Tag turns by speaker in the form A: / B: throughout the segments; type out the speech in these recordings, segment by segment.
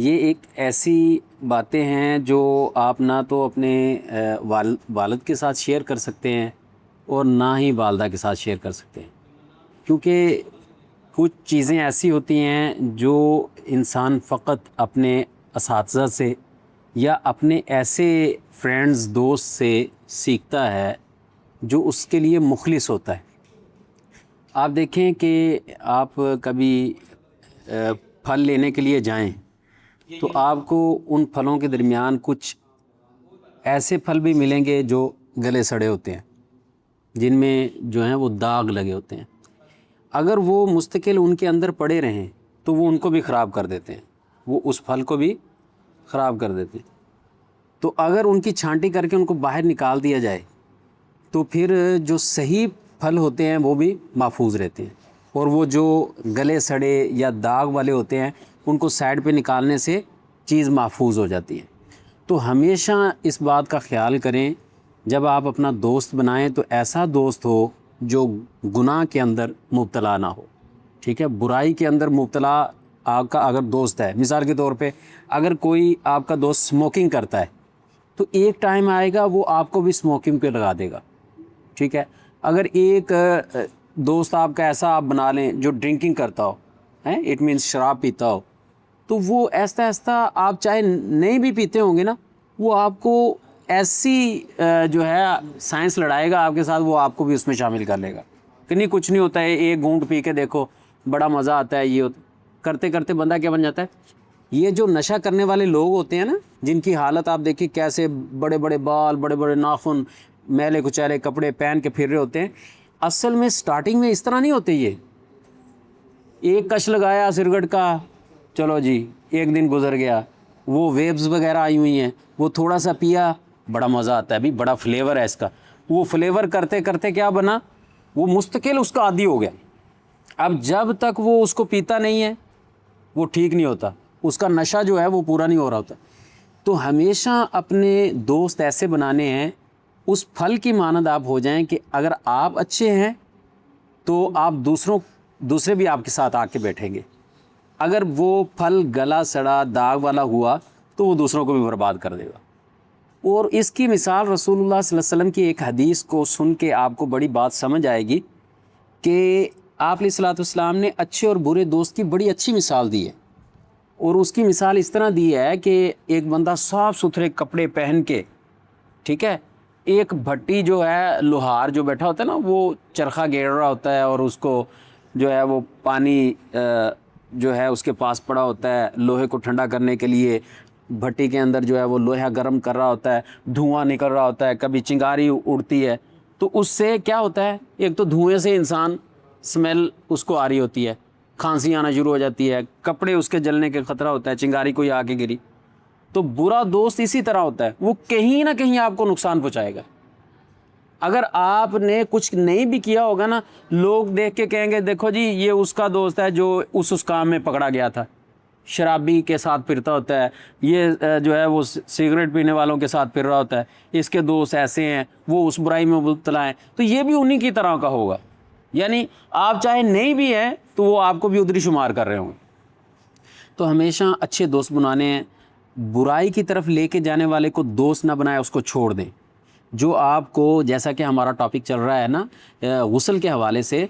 A: یہ ایک ایسی باتیں ہیں جو آپ نہ تو اپنے والد کے ساتھ شیئر کر سکتے ہیں اور نہ ہی والدہ کے ساتھ شیئر کر سکتے ہیں، کیونکہ کچھ چیزیں ایسی ہوتی ہیں جو انسان فقط اپنے اساتذہ سے یا اپنے ایسے فرینڈز دوست سے سیکھتا ہے جو اس کے لیے مخلص ہوتا ہے۔ آپ دیکھیں کہ آپ کبھی پھل لینے کے لیے جائیں تو آپ کو ان پھلوں کے درمیان کچھ ایسے پھل بھی ملیں گے جو گلے سڑے ہوتے ہیں، جن میں جو ہیں وہ داغ لگے ہوتے ہیں۔ اگر وہ مستقل ان کے اندر پڑے رہیں تو وہ ان کو بھی خراب کر دیتے ہیں، وہ اس پھل کو بھی خراب کر دیتے ہیں۔ تو اگر ان کی چھانٹی کر کے ان کو باہر نکال دیا جائے تو پھر جو صحیح پھل ہوتے ہیں وہ بھی محفوظ رہتے ہیں، اور وہ جو گلے سڑے یا داغ والے ہوتے ہیں ان کو سائڈ پہ نکالنے سے چیز محفوظ ہو جاتی ہے۔ تو ہمیشہ اس بات کا خیال کریں جب آپ اپنا دوست بنائیں تو ایسا دوست ہو جو گناہ کے اندر مبتلا نہ ہو، ٹھیک ہے، برائی کے اندر مبتلا آپ کا اگر دوست ہے، مثال کے طور پہ اگر کوئی آپ کا دوست اسموکنگ کرتا ہے تو ایک ٹائم آئے گا وہ آپ کو بھی اسموکنگ پہ لگا دے گا، ٹھیک ہے۔ اگر ایک دوست آپ کا ایسا آپ بنا لیں جو ڈرنکنگ کرتا ہو، اٹ مینس شراب پیتا ہو، تو وہ ایسا ایسا آپ چاہے نہیں بھی پیتے ہوں گے نا، وہ آپ کو ایسی جو ہے سائنس لڑائے گا آپ کے ساتھ، وہ آپ کو بھی اس میں شامل کر لے گا کہ نہیں کچھ نہیں ہوتا ہے، ایک گھونٹ پی کے دیکھو بڑا مزہ آتا ہے، یہ کرتے کرتے بندہ کیا بن جاتا ہے۔ یہ جو نشہ کرنے والے لوگ ہوتے ہیں نا، جن کی حالت آپ دیکھیں کیسے بڑے بڑے بال، بڑے بڑے ناخن، میلے کچیلے کپڑے پہن کے پھر رہے ہوتے ہیں، اصل میں سٹارٹنگ میں اس طرح نہیں ہوتے۔ یہ ایک کش لگایا سگریٹ کا، چلو جی ایک دن گزر گیا، وہ ویبز وغیرہ آئی ہوئی ہیں، وہ تھوڑا سا پیا، بڑا مزہ آتا ہے، بھی بڑا فلیور ہے اس کا، وہ فلیور کرتے کرتے کیا بنا، وہ مستقل اس کا عادی ہو گیا۔ اب جب تک وہ اس کو پیتا نہیں ہے وہ ٹھیک نہیں ہوتا، اس کا نشہ جو ہے وہ پورا نہیں ہو رہا ہوتا۔ تو ہمیشہ اپنے دوست ایسے بنانے ہیں اس پھل کی مانند آپ ہو جائیں کہ اگر آپ اچھے ہیں تو آپ دوسرے بھی آپ کے ساتھ آ کے بیٹھیں گے، اگر وہ پھل گلا سڑا داغ والا ہوا تو وہ دوسروں کو بھی برباد کر دے گا۔ اور اس کی مثال رسول اللہ صلی اللہ علیہ وسلم کی ایک حدیث کو سن کے آپ کو بڑی بات سمجھ آئے گی کہ آپ علیہ الصلوۃ والسلام نے اچھے اور برے دوست کی بڑی اچھی مثال دی ہے، اور اس کی مثال اس طرح دی ہے کہ ایک بندہ صاف ستھرے کپڑے پہن کے، ٹھیک ہے، ایک بھٹی جو ہے لوہار جو بیٹھا ہوتا ہے نا، وہ چرخہ گیڑ رہا ہوتا ہے اور اس کو جو ہے وہ پانی جو ہے اس کے پاس پڑا ہوتا ہے لوہے کو ٹھنڈا کرنے کے لیے، بھٹی کے اندر جو ہے وہ لوہا گرم کر رہا ہوتا ہے، دھواں نکل رہا ہوتا ہے، کبھی چنگاری اڑتی ہے، تو اس سے کیا ہوتا ہے، ایک تو دھوئیں سے انسان سمیل اس کو آ رہی ہوتی ہے، کھانسی آنا شروع ہو جاتی ہے، کپڑے اس کے جلنے کے خطرہ ہوتا ہے، چنگاری کوئی آ کے گری۔ تو برا دوست اسی طرح ہوتا ہے، وہ کہیں نہ کہیں آپ کو نقصان پہنچائے گا۔ اگر آپ نے کچھ نہیں بھی کیا ہوگا نا، لوگ دیکھ کے کہیں گے دیکھو جی یہ اس کا دوست ہے جو اس کام میں پکڑا گیا تھا، شرابی کے ساتھ پھرتا ہوتا ہے، یہ جو ہے وہ سگریٹ پینے والوں کے ساتھ پھر رہا ہوتا ہے، اس کے دوست ایسے ہیں، وہ اس برائی میں مبتلا ہیں، تو یہ بھی انہی کی طرح کا ہوگا۔ یعنی آپ چاہے نہیں بھی ہیں تو وہ آپ کو بھی ادھر شمار کر رہے ہوں گے۔ تو ہمیشہ اچھے دوست بنانے ہیں، برائی کی طرف لے کے جانے والے کو دوست نہ بنائے، اس کو چھوڑ دیں۔ جو آپ کو، جیسا کہ ہمارا ٹاپک چل رہا ہے نا غسل کے حوالے سے،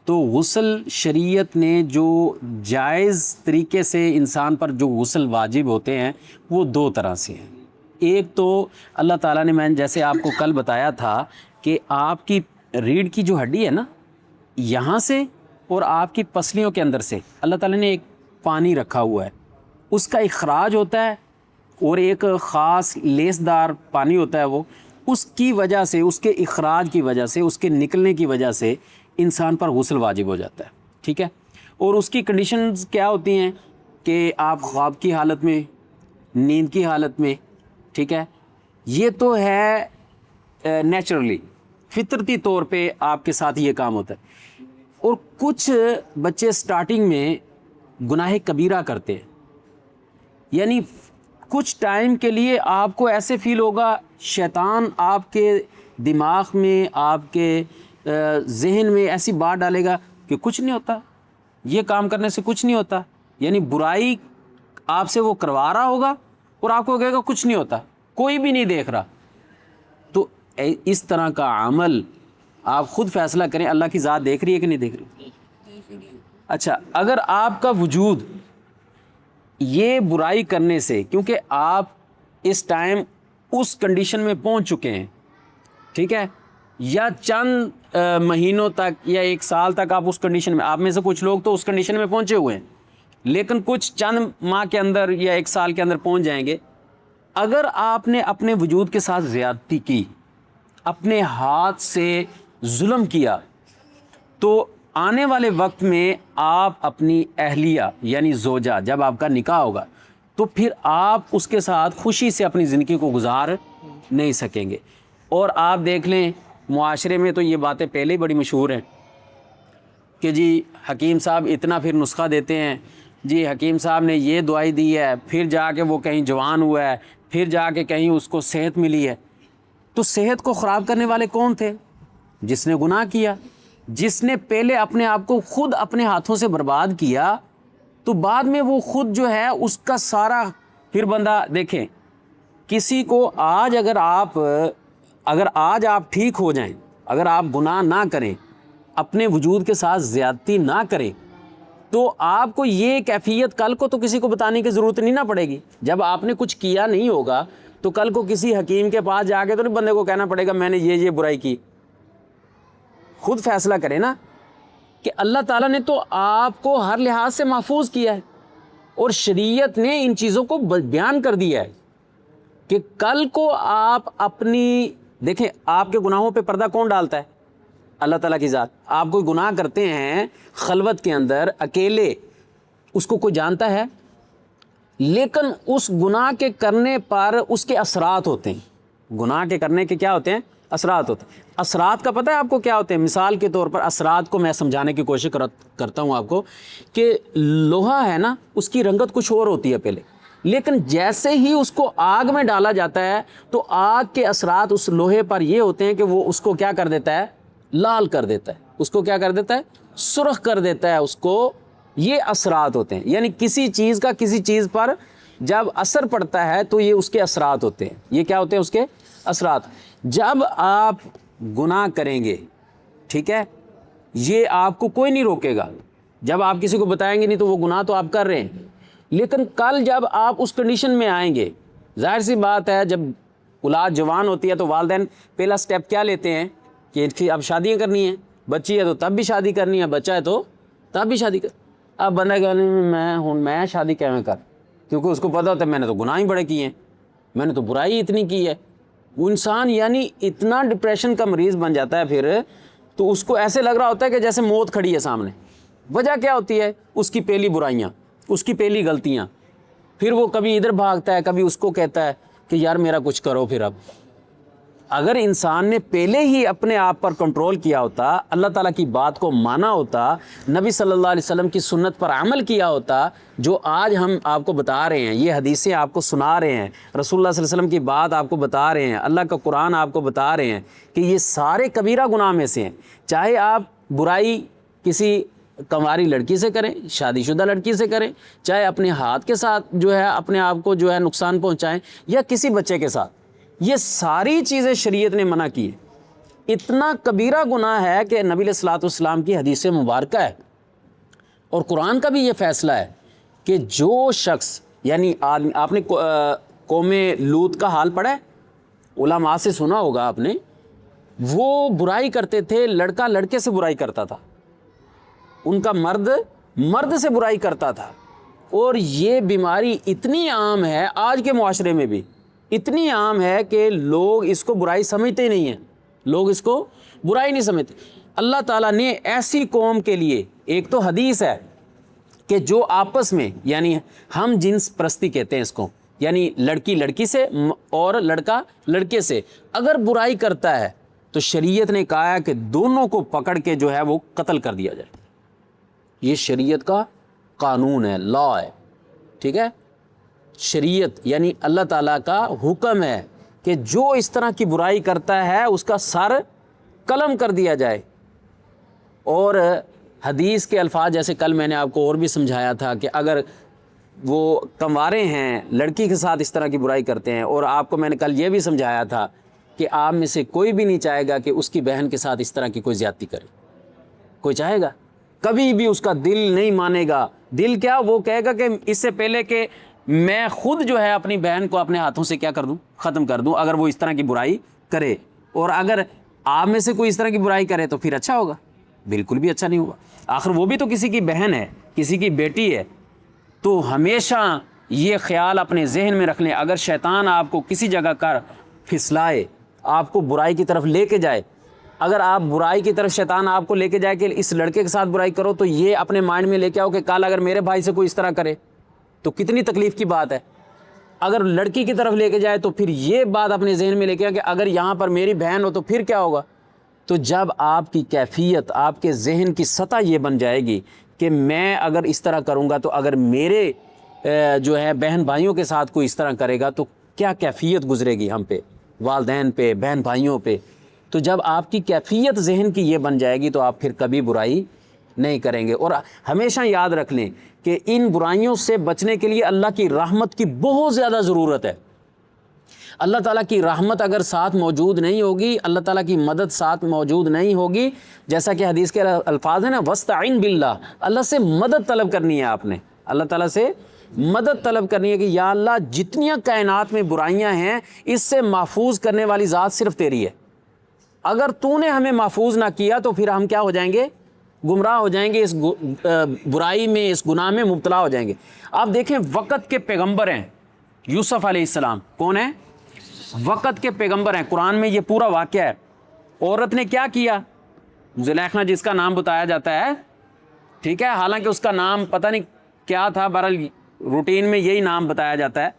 A: تو غسل شریعت نے جو جائز طریقے سے انسان پر جو غسل واجب ہوتے ہیں وہ دو طرح سے ہیں۔ ایک تو اللہ تعالیٰ نے، میں جیسے آپ کو کل بتایا تھا کہ آپ کی ریڑھ کی جو ہڈی ہے نا، یہاں سے اور آپ کی پسلیوں کے اندر سے اللہ تعالیٰ نے ایک پانی رکھا ہوا ہے، اس کا اخراج ہوتا ہے، اور ایک خاص لیسدار پانی ہوتا ہے، وہ اس کی وجہ سے، اس کے اخراج کی وجہ سے، اس کے نکلنے کی وجہ سے انسان پر غسل واجب ہو جاتا ہے، ٹھیک ہے۔ اور اس کی کنڈیشنز کیا ہوتی ہیں کہ آپ خواب کی حالت میں، نیند کی حالت میں، ٹھیک ہے، یہ تو ہے نیچرلی، فطرتی طور پہ آپ کے ساتھ یہ کام ہوتا ہے۔ اور کچھ بچے سٹارٹنگ میں گناہ کبیرہ کرتے ہیں، یعنی کچھ ٹائم کے لیے آپ کو ایسے فیل ہوگا، شیطان آپ کے دماغ میں، آپ کے ذہن میں ایسی بات ڈالے گا کہ کچھ نہیں ہوتا، یہ کام کرنے سے کچھ نہیں ہوتا، یعنی برائی آپ سے وہ کروا رہا ہوگا اور آپ کو کہے گا کچھ نہیں ہوتا، کوئی بھی نہیں دیکھ رہا. تو اس طرح کا عمل آپ خود فیصلہ کریں اللہ کی ذات دیکھ رہی ہے کہ نہیں دیکھ رہی. اچھا، اگر آپ کا وجود یہ برائی کرنے سے، کیونکہ آپ اس ٹائم اس کنڈیشن میں پہنچ چکے ہیں، ٹھیک ہے، یا چند مہینوں تک یا ایک سال تک آپ اس کنڈیشن میں، آپ میں سے کچھ لوگ تو اس کنڈیشن میں پہنچے ہوئے ہیں، لیکن کچھ چند ماہ کے اندر یا ایک سال کے اندر پہنچ جائیں گے. اگر آپ نے اپنے وجود کے ساتھ زیادتی کی، اپنے ہاتھ سے ظلم کیا، تو آنے والے وقت میں آپ اپنی اہلیہ یعنی زوجہ، جب آپ کا نکاح ہوگا تو پھر آپ اس کے ساتھ خوشی سے اپنی زندگی کو گزار نہیں سکیں گے. اور آپ دیکھ لیں معاشرے میں تو یہ باتیں پہلے ہی بڑی مشہور ہیں کہ جی حکیم صاحب اتنا پھر نسخہ دیتے ہیں، جی حکیم صاحب نے یہ دوائی دی ہے، پھر جا کے وہ کہیں جوان ہوا ہے، پھر جا کے کہیں اس کو صحت ملی ہے. تو صحت کو خراب کرنے والے کون تھے؟ جس نے گناہ کیا، جس نے پہلے اپنے آپ کو خود اپنے ہاتھوں سے برباد کیا، تو بعد میں وہ خود جو ہے اس کا سارا. پھر بندہ دیکھیں، کسی کو آج اگر آج آپ ٹھیک ہو جائیں، اگر آپ گناہ نہ کریں، اپنے وجود کے ساتھ زیادتی نہ کریں، تو آپ کو یہ کیفیت کل کو تو کسی کو بتانے کی ضرورت نہیں نہ پڑے گی. جب آپ نے کچھ کیا نہیں ہوگا تو کل کو کسی حکیم کے پاس جا کے تو نہیں بندے کو کہنا پڑے گا میں نے یہ برائی کی. خود فیصلہ کریں نا کہ اللہ تعالیٰ نے تو آپ کو ہر لحاظ سے محفوظ کیا ہے، اور شریعت نے ان چیزوں کو بیان کر دیا ہے کہ کل کو آپ اپنی. دیکھیں آپ کے گناہوں پہ پردہ کون ڈالتا ہے؟ اللہ تعالیٰ کی ذات. آپ کوئی گناہ کرتے ہیں خلوت کے اندر اکیلے، اس کو کوئی جانتا ہے، لیکن اس گناہ کے کرنے پر اس کے اثرات ہوتے ہیں. گناہ کے کرنے کے کیا ہوتے ہیں؟ اثرات ہوتے ہیں. اثرات کا پتہ ہے آپ کو کیا ہوتے ہیں؟ مثال کے طور پر اثرات کو میں سمجھانے کی کوشش کرتا ہوں آپ کو کہ لوہا ہے نا، اس کی رنگت کچھ اور ہوتی ہے پہلے، لیکن جیسے ہی اس کو آگ میں ڈالا جاتا ہے تو آگ کے اثرات اس لوہے پر یہ ہوتے ہیں کہ وہ اس کو کیا کر دیتا ہے؟ لال کر دیتا ہے. اس کو کیا کر دیتا ہے؟ سرخ کر دیتا ہے اس کو. یہ اثرات ہوتے ہیں. یعنی کسی چیز کا کسی چیز پر جب اثر پڑتا ہے تو یہ اس کے اثرات ہوتے ہیں. یہ کیا ہوتے ہیں؟ اس کے اثرات. جب آپ گناہ کریں گے، ٹھیک ہے، یہ آپ کو کوئی نہیں روکے گا. جب آپ کسی کو بتائیں گے نہیں تو وہ گناہ تو آپ کر رہے ہیں، لیکن کل جب آپ اس کنڈیشن میں آئیں گے، ظاہر سی بات ہے جب اولاد جوان ہوتی ہے تو والدین پہلا سٹیپ کیا لیتے ہیں کہ اب شادیاں کرنی ہیں. بچی ہے تو تب بھی شادی کرنی ہے، بچہ ہے تو تب بھی شادی اب بندہ کہ میں شادی کیوں کر، کیونکہ اس کو پتہ ہوتا ہے میں نے تو گناہ ہی بڑے کیے ہیں، میں نے تو برائی اتنی کی ہے. وہ انسان یعنی اتنا ڈپریشن کا مریض بن جاتا ہے پھر، تو اس کو ایسے لگ رہا ہوتا ہے کہ جیسے موت کھڑی ہے سامنے. وجہ کیا ہوتی ہے؟ اس کی پہلی برائیاں، اس کی پہلی غلطیاں. پھر وہ کبھی ادھر بھاگتا ہے، کبھی اس کو کہتا ہے کہ یار میرا کچھ کرو. پھر اب اگر انسان نے پہلے ہی اپنے آپ پر کنٹرول کیا ہوتا، اللہ تعالیٰ کی بات کو مانا ہوتا، نبی صلی اللہ علیہ وسلم کی سنت پر عمل کیا ہوتا، جو آج ہم آپ کو بتا رہے ہیں، یہ حدیثیں آپ کو سنا رہے ہیں، رسول اللہ صلی اللہ علیہ وسلم کی بات آپ کو بتا رہے ہیں، اللہ کا قرآن آپ کو بتا رہے ہیں کہ یہ سارے کبیرہ گناہ میں سے ہیں. چاہے آپ برائی کسی کنواری لڑکی سے کریں، شادی شدہ لڑکی سے کریں، چاہے اپنے ہاتھ کے ساتھ جو ہے اپنے آپ کو جو ہے نقصان پہنچائیں، یا کسی بچے کے ساتھ، یہ ساری چیزیں شریعت نے منع کی ہے. اتنا کبیرہ گناہ ہے کہ نبی علیہ الصلوۃ والسلام کی حدیث مبارکہ ہے اور قرآن کا بھی یہ فیصلہ ہے کہ جو شخص، یعنی آپ نے قوم لوط کا حال پڑھا ہے، علماء سے سنا ہوگا آپ نے، وہ برائی کرتے تھے، لڑکا لڑکے سے برائی کرتا تھا، ان کا مرد سے برائی کرتا تھا. اور یہ بیماری اتنی عام ہے آج کے معاشرے میں بھی، اتنی عام ہے کہ لوگ اس کو برائی سمجھتے نہیں ہیں، لوگ اس کو برائی نہیں سمجھتے. اللہ تعالیٰ نے ایسی قوم کے لیے، ایک تو حدیث ہے کہ جو آپس میں، یعنی ہم جنس پرستی کہتے ہیں اس کو، یعنی لڑکی لڑکی سے اور لڑکا لڑکے سے اگر برائی کرتا ہے تو شریعت نے کہا ہے کہ دونوں کو پکڑ کے جو ہے وہ قتل کر دیا جائے. یہ شریعت کا قانون ہے، لا ہے، ٹھیک ہے. شریعت یعنی اللہ تعالیٰ کا حکم ہے کہ جو اس طرح کی برائی کرتا ہے اس کا سر قلم کر دیا جائے. اور حدیث کے الفاظ جیسے کل میں نے آپ کو اور بھی سمجھایا تھا کہ اگر وہ کنوارے ہیں لڑکی کے ساتھ اس طرح کی برائی کرتے ہیں، اور آپ کو میں نے کل یہ بھی سمجھایا تھا کہ آپ میں سے کوئی بھی نہیں چاہے گا کہ اس کی بہن کے ساتھ اس طرح کی کوئی زیادتی کرے، کوئی چاہے گا؟ کبھی بھی اس کا دل نہیں مانے گا۔ دل کیا، وہ کہے گا کہ اس سے پہلے کہ میں خود جو ہے اپنی بہن کو اپنے ہاتھوں سے کیا کر دوں، ختم کر دوں، اگر وہ اس طرح کی برائی کرے۔ اور اگر آپ میں سے کوئی اس طرح کی برائی کرے تو پھر اچھا ہوگا؟ بالکل بھی اچھا نہیں ہوگا۔ آخر وہ بھی تو کسی کی بہن ہے، کسی کی بیٹی ہے۔ تو ہمیشہ یہ خیال اپنے ذہن میں رکھ لیں، اگر شیطان آپ کو کسی جگہ کر پھسلائے، آپ کو برائی کی طرف لے کے جائے، اگر آپ برائی کی طرف شیطان آپ کو لے کے جائے کہ اس لڑکے کے ساتھ برائی کرو، تو یہ اپنے مائنڈ میں لے کے آؤ کہ کل اگر میرے بھائی سے کوئی اس طرح کرے تو کتنی تکلیف کی بات ہے۔ اگر لڑکی کی طرف لے کے جائے تو پھر یہ بات اپنے ذہن میں لے کے آؤ کہ اگر یہاں پر میری بہن ہو تو پھر کیا ہوگا۔ تو جب آپ کی کیفیت، آپ کے ذہن کی سطح یہ بن جائے گی کہ میں اگر اس طرح کروں گا تو اگر میرے جو ہے بہن بھائیوں کے ساتھ کوئی اس طرح کرے گا تو کیا کیفیت گزرے گی ہم پہ، والدین پہ، بہن بھائیوں پہ۔ تو جب آپ کی کیفیت ذہن کی یہ بن جائے گی تو آپ پھر کبھی برائی نہیں کریں گے۔ اور ہمیشہ یاد رکھ لیں کہ ان برائیوں سے بچنے کے لیے اللہ کی رحمت کی بہت زیادہ ضرورت ہے۔ اللہ تعالیٰ کی رحمت اگر ساتھ موجود نہیں ہوگی، اللہ تعالیٰ کی مدد ساتھ موجود نہیں ہوگی، جیسا کہ حدیث کے الفاظ ہیں نا، وَاسْتَعِنْ بِاللَّہ، اللہ سے مدد طلب کرنی ہے آپ نے، اللہ تعالیٰ سے مدد طلب کرنی ہے کہ یا اللہ جتنیاں کائنات میں برائیاں ہیں اس سے محفوظ کرنے والی ذات صرف تیری ہے، اگر تو نے ہمیں محفوظ نہ کیا تو پھر ہم کیا ہو جائیں گے، گمراہ ہو جائیں گے، اس برائی میں، اس گناہ میں مبتلا ہو جائیں گے۔ آپ دیکھیں وقت کے پیغمبر ہیں یوسف علیہ السلام، کون ہیں؟ وقت کے پیغمبر ہیں، قرآن میں یہ پورا واقعہ ہے۔ عورت نے کیا کیا؟ زلیخا جس کا نام بتایا جاتا ہے، ٹھیک ہے، حالانکہ اس کا نام پتہ نہیں کیا تھا، بہرحال روٹین میں یہی نام بتایا جاتا ہے۔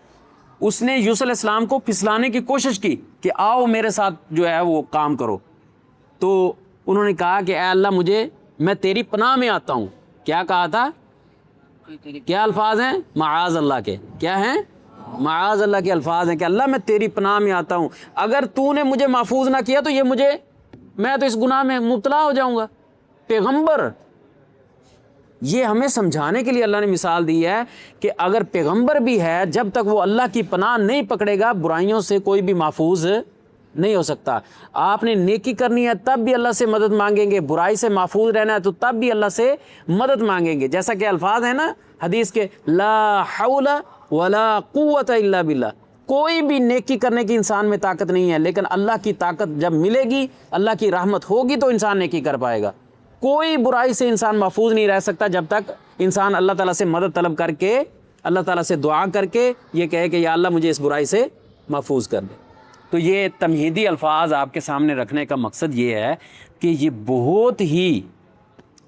A: اس نے یوسف علیہ السلام کو پھسلانے کی کوشش کی کہ آؤ میرے ساتھ جو ہے وہ کام کرو، تو انہوں نے کہا کہ اے اللہ میں تیری پناہ میں آتا ہوں۔ کیا کہا تھا؟ کیا الفاظ ہیں؟ معاذ اللہ کے، کیا ہیں؟ معاذ اللہ کے الفاظ ہیں کہ اللہ میں تیری پناہ میں آتا ہوں، اگر تو نے مجھے محفوظ نہ کیا تو میں تو اس گناہ میں مبتلا ہو جاؤں گا۔ پیغمبر، یہ ہمیں سمجھانے کے لیے اللہ نے مثال دی ہے کہ اگر پیغمبر بھی ہے، جب تک وہ اللہ کی پناہ نہیں پکڑے گا برائیوں سے کوئی بھی محفوظ نہیں ہو سکتا۔ آپ نے نیکی کرنی ہے تب بھی اللہ سے مدد مانگیں گے، برائی سے محفوظ رہنا ہے تو تب بھی اللہ سے مدد مانگیں گے، جیسا کہ الفاظ ہیں نا حدیث کے، لا حول ولا قوت الا باللہ، کوئی بھی نیکی کرنے کی انسان میں طاقت نہیں ہے، لیکن اللہ کی طاقت جب ملے گی، اللہ کی رحمت ہوگی تو انسان نیکی کر پائے گا۔ کوئی برائی سے انسان محفوظ نہیں رہ سکتا جب تک انسان اللہ تعالیٰ سے مدد طلب کر کے، اللہ تعالیٰ سے دعا کر کے یہ کہے کہ یا اللہ مجھے اس برائی سے محفوظ کر دے۔ تو یہ تمہیدی الفاظ آپ کے سامنے رکھنے کا مقصد یہ ہے کہ یہ بہت ہی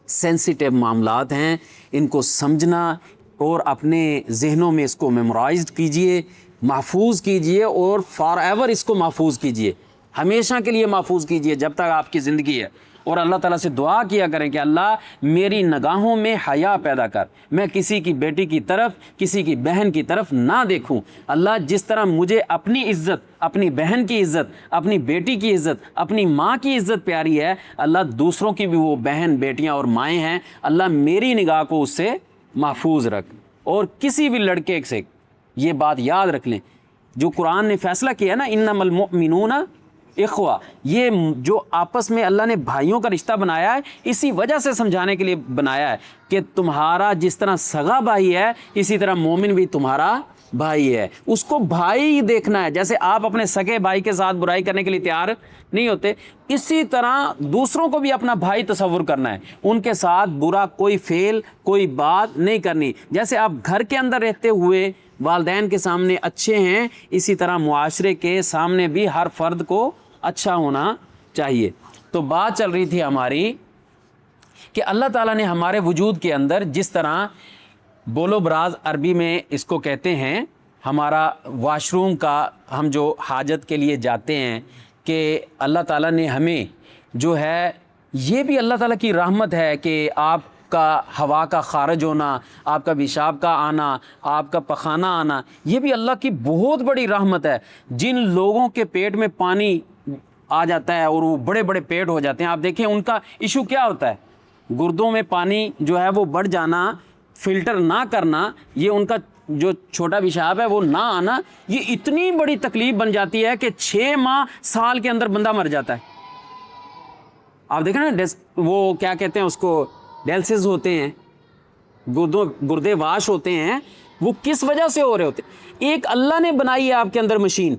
A: سینسیٹیو معاملات ہیں، ان کو سمجھنا اور اپنے ذہنوں میں اس کو میمورائزڈ کیجئے، محفوظ کیجئے اور فار ایور اس کو محفوظ کیجئے، ہمیشہ کے لیے محفوظ کیجئے جب تک آپ کی زندگی ہے۔ اور اللہ تعالیٰ سے دعا کیا کریں کہ اللہ میری نگاہوں میں حیا پیدا کر، میں کسی کی بیٹی کی طرف، کسی کی بہن کی طرف نہ دیکھوں۔ اللہ جس طرح مجھے اپنی عزت، اپنی بہن کی عزت، اپنی بیٹی کی عزت، اپنی ماں کی عزت پیاری ہے، اللہ دوسروں کی بھی وہ بہن، بیٹیاں اور مائیں ہیں، اللہ میری نگاہ کو اس سے محفوظ رکھ۔ اور کسی بھی لڑکے سے یہ بات یاد رکھ لیں، جو قرآن نے فیصلہ کیا نا، انما المؤمنون اخوہ، یہ جو آپس میں اللہ نے بھائیوں کا رشتہ بنایا ہے، اسی وجہ سے سمجھانے کے لیے بنایا ہے کہ تمہارا جس طرح سگا بھائی ہے اسی طرح مومن بھی تمہارا بھائی ہے، اس کو بھائی دیکھنا ہے۔ جیسے آپ اپنے سگے بھائی کے ساتھ برائی کرنے کے لیے تیار نہیں ہوتے، اسی طرح دوسروں کو بھی اپنا بھائی تصور کرنا ہے، ان کے ساتھ برا کوئی فعل، کوئی بات نہیں کرنی۔ جیسے آپ گھر کے اندر رہتے ہوئے والدین کے سامنے اچھے ہیں، اسی طرح معاشرے کے سامنے بھی ہر فرد کو اچھا ہونا چاہیے۔ تو بات چل رہی تھی ہماری کہ اللہ تعالیٰ نے ہمارے وجود کے اندر جس طرح بولو براز عربی میں اس کو کہتے ہیں، ہمارا واش روم کا، ہم جو حاجت کے لیے جاتے ہیں، کہ اللہ تعالیٰ نے ہمیں جو ہے، یہ بھی اللہ تعالیٰ کی رحمت ہے کہ آپ کا ہوا کا خارج ہونا، آپ کا پیشاب کا آنا، آپ کا پخانہ آنا، یہ بھی اللہ کی بہت بڑی رحمت ہے۔ جن لوگوں کے پیٹ میں پانی آ جاتا ہے اور وہ بڑے بڑے پیٹ ہو جاتے ہیں، آپ دیکھیں ان کا ایشو کیا ہوتا ہے، گردوں میں پانی جو ہے وہ بڑھ جانا، فلٹر نہ کرنا، یہ ان کا جو چھوٹا پیشاب ہے وہ نہ آنا، یہ اتنی بڑی تکلیف بن جاتی ہے کہ 6 ماہ سال کے اندر بندہ مر جاتا ہے۔ آپ دیکھیں نا، وہ کیا کہتے ہیں اس کو، ڈیلسز ہوتے ہیں، گردے واش ہوتے ہیں، وہ کس وجہ سے ہو رہے ہوتے ہیں؟ ایک اللہ نے بنائی ہے آپ کے اندر مشین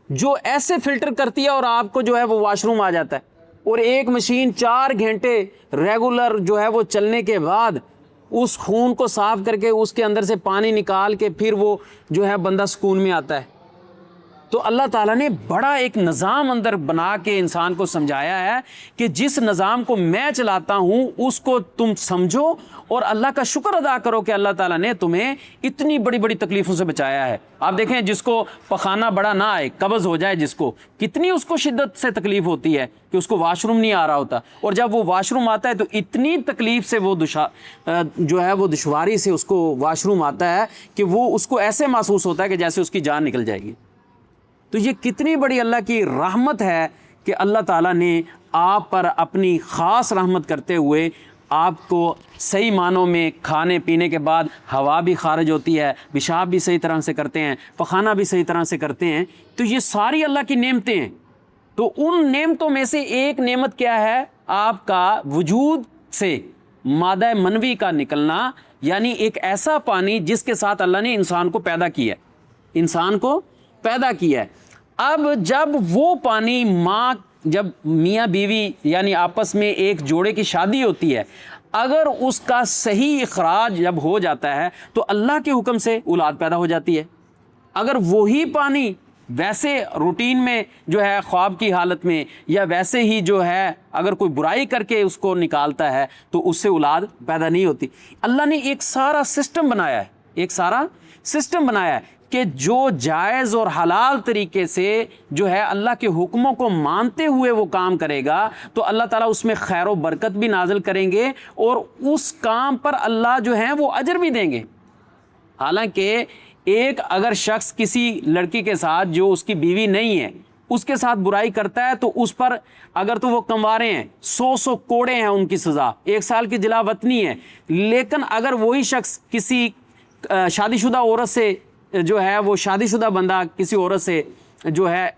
A: جو ایسے فلٹر کرتی ہے اور آپ کو جو ہے وہ واش روم آ جاتا ہے، اور ایک مشین 4 گھنٹے ریگولر جو ہے وہ چلنے کے بعد اس خون کو صاف کر کے اس کے اندر سے پانی نکال کے پھر وہ جو ہے بندہ سکون میں آتا ہے۔ تو اللہ تعالیٰ نے بڑا ایک نظام اندر بنا کے انسان کو سمجھایا ہے کہ جس نظام کو میں چلاتا ہوں اس کو تم سمجھو اور اللہ کا شکر ادا کرو کہ اللہ تعالیٰ نے تمہیں اتنی بڑی بڑی تکلیفوں سے بچایا ہے۔ آپ دیکھیں جس کو پخانہ بڑا نہ آئے، قبض ہو جائے جس کو، کتنی اس کو شدت سے تکلیف ہوتی ہے کہ اس کو واش روم نہیں آ رہا ہوتا، اور جب وہ واش روم آتا ہے تو اتنی تکلیف سے وہ جو ہے وہ دشواری سے اس کو واش روم آتا ہے کہ وہ اس کو ایسے محسوس ہوتا ہے کہ جیسے اس کی جان نکل جائے گی۔ تو یہ کتنی بڑی اللہ کی رحمت ہے کہ اللہ تعالیٰ نے آپ پر اپنی خاص رحمت کرتے ہوئے آپ کو صحیح معنوں میں کھانے پینے کے بعد ہوا بھی خارج ہوتی ہے، پیشاب بھی صحیح طرح سے کرتے ہیں، پخانہ بھی صحیح طرح سے کرتے ہیں۔ تو یہ ساری اللہ کی نعمتیں ہیں۔ تو ان نعمتوں میں سے ایک نعمت کیا ہے؟ آپ کا وجود سے مادہ منوی کا نکلنا، یعنی ایک ایسا پانی جس کے ساتھ اللہ نے انسان کو پیدا کیا ہے، انسان کو پیدا کیا ہے۔ اب جب وہ پانی جب میاں بیوی یعنی آپس میں ایک جوڑے کی شادی ہوتی ہے، اگر اس کا صحیح اخراج جب ہو جاتا ہے تو اللہ کے حکم سے اولاد پیدا ہو جاتی ہے۔ اگر وہی پانی ویسے روٹین میں جو ہے خواب کی حالت میں یا ویسے ہی جو ہے اگر کوئی برائی کر کے اس کو نکالتا ہے تو اس سے اولاد پیدا نہیں ہوتی۔ اللہ نے ایک سارا سسٹم بنایا ہے، ایک سارا سسٹم بنایا ہے کہ جو جائز اور حلال طریقے سے جو ہے اللہ کے حکموں کو مانتے ہوئے وہ کام کرے گا تو اللہ تعالیٰ اس میں خیر و برکت بھی نازل کریں گے اور اس کام پر اللہ جو ہے وہ اجر بھی دیں گے۔ حالانکہ ایک اگر شخص کسی لڑکی کے ساتھ جو اس کی بیوی نہیں ہے اس کے ساتھ برائی کرتا ہے تو اس پر اگر تو وہ کموارے ہیں 100 کوڑے ہیں ان کی سزا، 1 سال کی جلا وطنی ہے۔ لیکن اگر وہی شخص کسی شادی شدہ عورت سے جو ہے وہ شادی شدہ بندہ کسی عورت سے جو ہے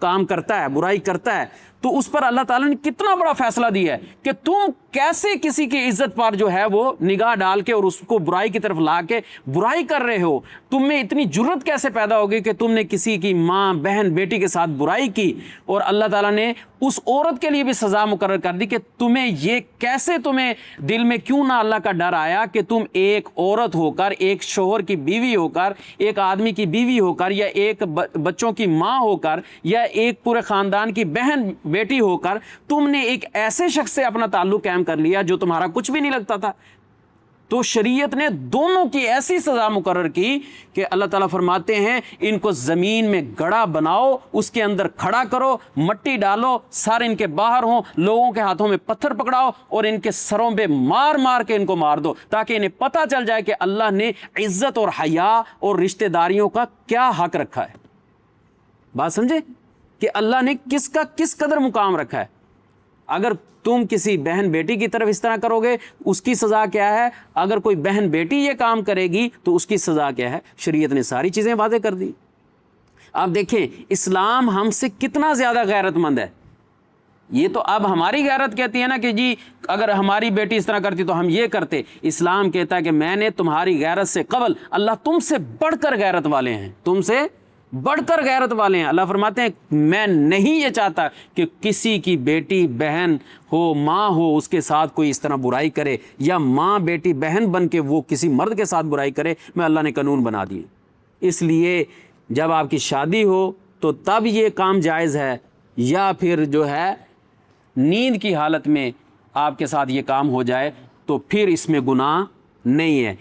A: کام کرتا ہے، برائی کرتا ہے، تو اس پر اللہ تعالیٰ نے کتنا بڑا فیصلہ دیا ہے کہ تم کیسے کسی کی عزت پر جو ہے وہ نگاہ ڈال کے اور اس کو برائی کی طرف لا کے برائی کر رہے ہو۔ تم میں اتنی جرت کیسے پیدا ہوگی کہ تم نے کسی کی ماں بہن بیٹی کے ساتھ برائی کی، اور اللہ تعالیٰ نے اس عورت کے لیے بھی سزا مقرر کر دی کہ تمہیں یہ کیسے، تمہیں دل میں کیوں نہ اللہ کا ڈر آیا کہ تم ایک عورت ہو کر، ایک شوہر کی بیوی ہو کر، ایک آدمی کی بیوی ہو کر، یا ایک بچوں کی ماں ہو کر، یا ایک پورے خاندان کی بہن بیٹی ہو کر تم نے ایک ایسے شخص سے اپنا تعلق قائم کر لیا جو تمہارا کچھ بھی نہیں لگتا تھا۔ تو شریعت نے دونوں کی ایسی سزا مقرر کی کہ اللہ تعالیٰ فرماتے ہیں ان کو زمین میں گڑھا بناؤ، اس کے اندر کھڑا کرو، مٹی ڈالو، سر ان کے باہر ہوں، لوگوں کے ہاتھوں میں پتھر پکڑاؤ اور ان کے سروں پہ مار مار کے ان کو مار دو، تاکہ انہیں پتہ چل جائے کہ اللہ نے عزت اور حیا اور رشتہ داریوں کا کیا حق رکھا ہے۔ بات سمجھے کہ اللہ نے کس کا کس قدر مقام رکھا ہے۔ اگر تم کسی بہن بیٹی کی طرف اس طرح کرو گے اس کی سزا کیا ہے، اگر کوئی بہن بیٹی یہ کام کرے گی تو اس کی سزا کیا ہے۔ شریعت نے ساری چیزیں واضح کر دی۔ آپ دیکھیں اسلام ہم سے کتنا زیادہ غیرت مند ہے۔ یہ تو اب ہماری غیرت کہتی ہے نا کہ جی اگر ہماری بیٹی اس طرح کرتی تو ہم یہ کرتے۔ اسلام کہتا ہے کہ میں نے تمہاری غیرت سے قبل، اللہ تم سے بڑھ کر غیرت والے ہیں، تم سے بڑھ کر غیرت والے ہیں۔ اللہ فرماتے ہیں میں نہیں یہ چاہتا کہ کسی کی بیٹی بہن ہو، ماں ہو، اس کے ساتھ کوئی اس طرح برائی کرے، یا ماں بیٹی بہن بن کے وہ کسی مرد کے ساتھ برائی کرے۔ میں اللہ نے قانون بنا دیے، اس لیے جب آپ کی شادی ہو تو تب یہ کام جائز ہے، یا پھر جو ہے نیند کی حالت میں آپ کے ساتھ یہ کام ہو جائے تو پھر اس میں گناہ نہیں ہے۔